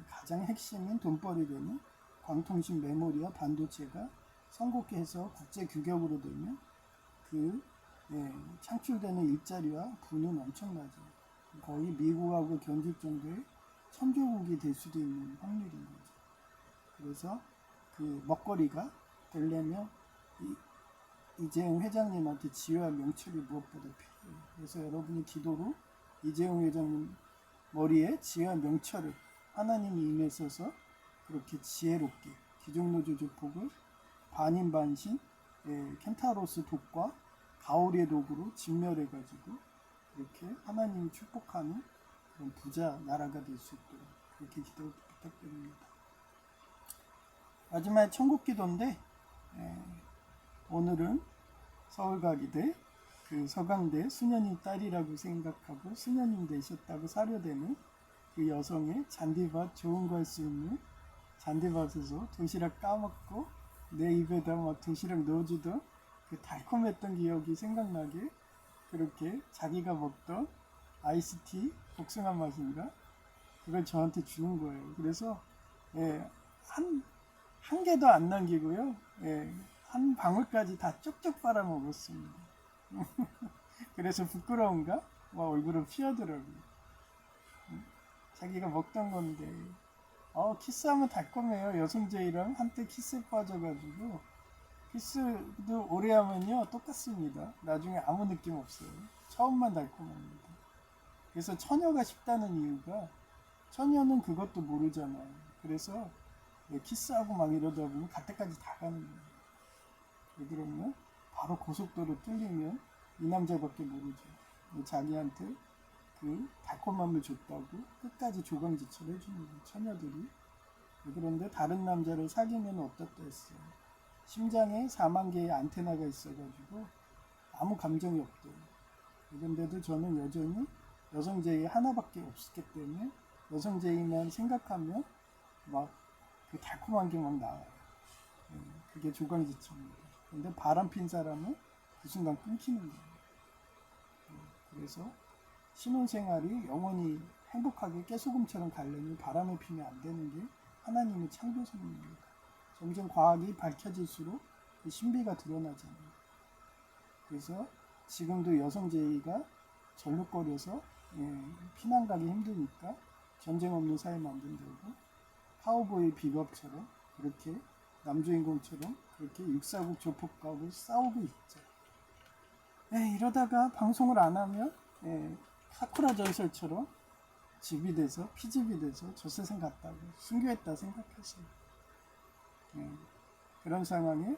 A: 가장 핵심인 돈벌이 되는 광통신 메모리와 반도체가 선곡해서 국제 규격으로 되면 그 창출되는 일자리와 부는 엄청나죠. 거의 미국하고 견줄 정도의 천조국이 될 수도 있는 확률인 거죠. 그래서 그 먹거리가 되려면 이재용 회장님한테 지혜와 명철이 무엇보다 필요해요. 그래서 여러분이 기도로 이재용 회장님 머리에 지혜와 명철을 하나님이 임했어서 그렇게 지혜롭게 기종노조 조폭을 반인반신 켄타로스 독과 가오리의 독으로 진멸해가지고 그렇게 하나님이 축복하는 그런 부자 나라가 될 수 있도록 그렇게 기도 부탁드립니다. 마지막에 천국 기도인데 오늘은 서울가기대 그 서강대 수녀님 딸이라고 생각하고 수녀님 되셨다고 사료되는 그 여성의 잔디밭 좋은 거 할 수 있는 잔디밭에서 도시락 까먹고 내 입에다 막 도시락 넣어주던 그 달콤했던 기억이 생각나게 그렇게 자기가 먹던 아이스티 복숭아 맛인가 그걸 저한테 주는 거예요. 그래서 한 개도 안 남기고요. 한 방울까지 다 쪽쪽 빨아 먹었습니다. 그래서 부끄러운가? 막 얼굴을 피하더라고요. 자기가 먹던 건데 키스하면 달콤해요. 여성제이랑 한때 키스에 빠져가지고 키스도 오래 하면요 똑같습니다. 나중에 아무 느낌 없어요. 처음만 달콤합니다. 그래서 처녀가 쉽다는 이유가 처녀는 그것도 모르잖아요. 그래서 키스하고 막 이러다 보면 갈 때까지 다 가는 거예요. 왜 그러면 바로 고속도로 뚫리면 이 남자밖에 모르죠. 자기한테 그 달콤함을 줬다고 끝까지 조강지처럼 해주는 거예요. 처녀들이. 그런데 다른 남자를 사귀면 어떻다 했어요. 심장에 4만 개의 안테나가 있어가지고 아무 감정이 없대요. 그런데도 저는 여전히 여성제이 하나밖에 없었기 때문에 여성제이만 생각하면 막 그 달콤한 게 막 나와요. 그게 조강지처입니다. 근데 바람핀 사람은 그 순간 끊기는 거예요. 그래서 신혼생활이 영원히 행복하게 깨소금처럼 가려면 바람을 피면 안 되는 게 하나님의 창조성입니다. 점점 과학이 밝혀질수록 그 신비가 드러나잖아요. 그래서 지금도 여성제의가 전룩거려서 피난 가기 힘드니까 전쟁 없는 사회 만든다고 카우보이 비밥처럼 그렇게 남주인공처럼 그렇게 육사국 조폭하고 싸우고 있죠. 이러다가 방송을 안 하면 사쿠라 전설처럼 집이 돼서 피집이 돼서 저세상 갔다고 순교했다 생각하세요. 그런 상황에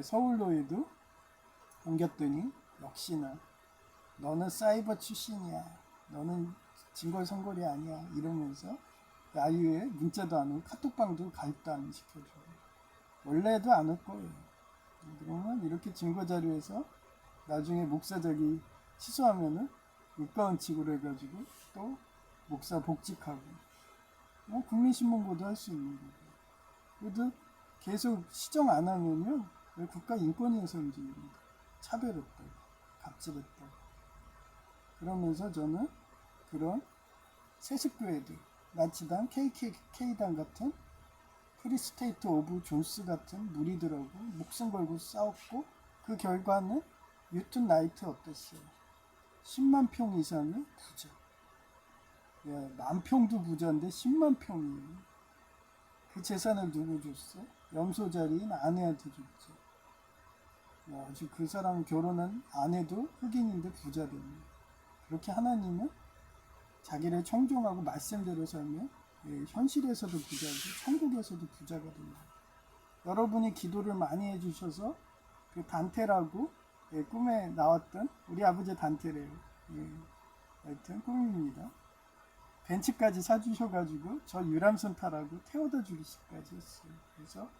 A: 서울로에도 옮겼더니 역시나 너는 사이버 출신이야. 너는 진골성골이 아니야. 이러면서 야유에 문자도 안 오고 카톡방도 가입도 안 시켜주고 원래도 안 올 거예요. 그러면 이렇게 증거자료에서 나중에 목사적이 취소하면은 육가원칙으로 해가지고 또 목사 복직하고 국민신문고도 할 수 있는 거고 그래도 계속 시정 안 하면요 국가인권위에서 움직입니다. 차별했다고 갑질했다고 그러면서 저는 그런 세습교회들 나치당 KKK당 같은 프리스테이트 오브 존스 같은 무리들하고 목숨 걸고 싸웠고 그 결과는 뉴튼 나이트 어땠어요? 10만 평 이상의 부자. 만 평도 부자인데 10만 평이에요. 그 재산을 누구 줬어? 염소자리인 아내한테 줬죠. 아주 그 사람 결혼한 아내도 흑인인데 부자 됩니다. 그렇게 하나님은 자기를 청종하고 말씀대로 살면 현실에서도 부자고 천국에서도 부자가 됩니다. 여러분이 기도를 많이 해주셔서 그 단테라고 꿈에 나왔던 우리 아버지 단테래요. 하여튼 꿈입니다. 벤츠까지 사주셔가지고 저 유람선 타라고 태워다 주기까지 했어요. 그래서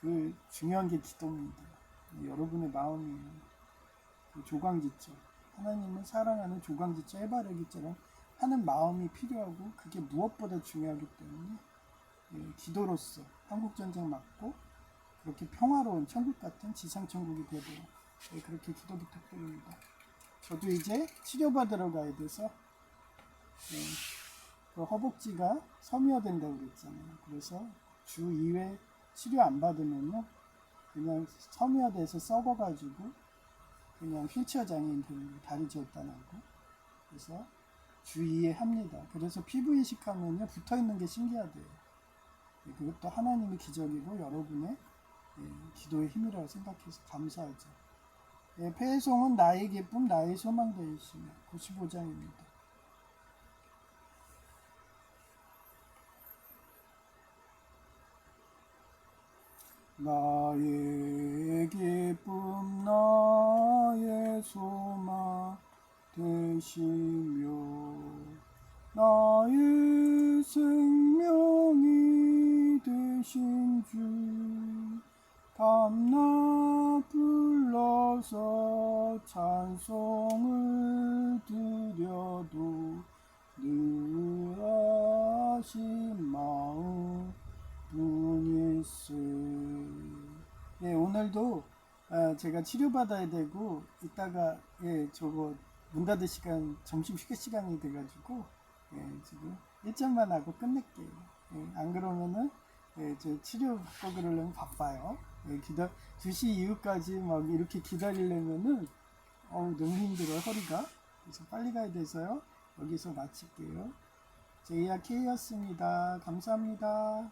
A: 그 중요한 게 기도입니다. 여러분의 마음이에요. 조강지처, 하나님을 사랑하는 조강지처 해바라기처럼 하는 마음이 필요하고, 그게 무엇보다 중요하기 때문에 기도로서 한국전쟁 막고 그렇게 평화로운 천국 같은 지상천국이 되도록 그렇게 기도 부탁드립니다. 저도 이제 치료받으러 가야 돼서 그 허벅지가 섬유화된다고 그랬잖아요. 그래서 주 2회 치료 안 받으면요 그냥 섬유화돼서 썩어가지고 그냥 휠체어 장애인 되는 거예요. 다리 절단하고. 그래서 주 2회 합니다. 그래서 피부 이식하면요 붙어있는 게 신기하대요. 그것도 하나님의 기적이고 여러분의 기도의 힘이라고 생각해서 감사하죠. 폐송은 나의 기쁨 나의 소망 되시며 95장입니다. 나의 기쁨 나의 소망 되시며 나의 생명이 되신 주 밤낮 불러서 찬송을 드려도 늘 하신 마음 뿐일세. 오늘도 제가 치료받아야 되고 이따가 저거 문 닫을 시간 점심 휴게 시간이 돼가지고 지금 1점만 하고 끝낼게요. 안 그러면은 저 치료 받고 그러려면 바빠요. 2시 이후까지 막 이렇게 기다리려면은 너무 힘들어요 허리가. 그래서 빨리 가야 돼서요. 여기서 마칠게요. JRK였습니다. 감사합니다.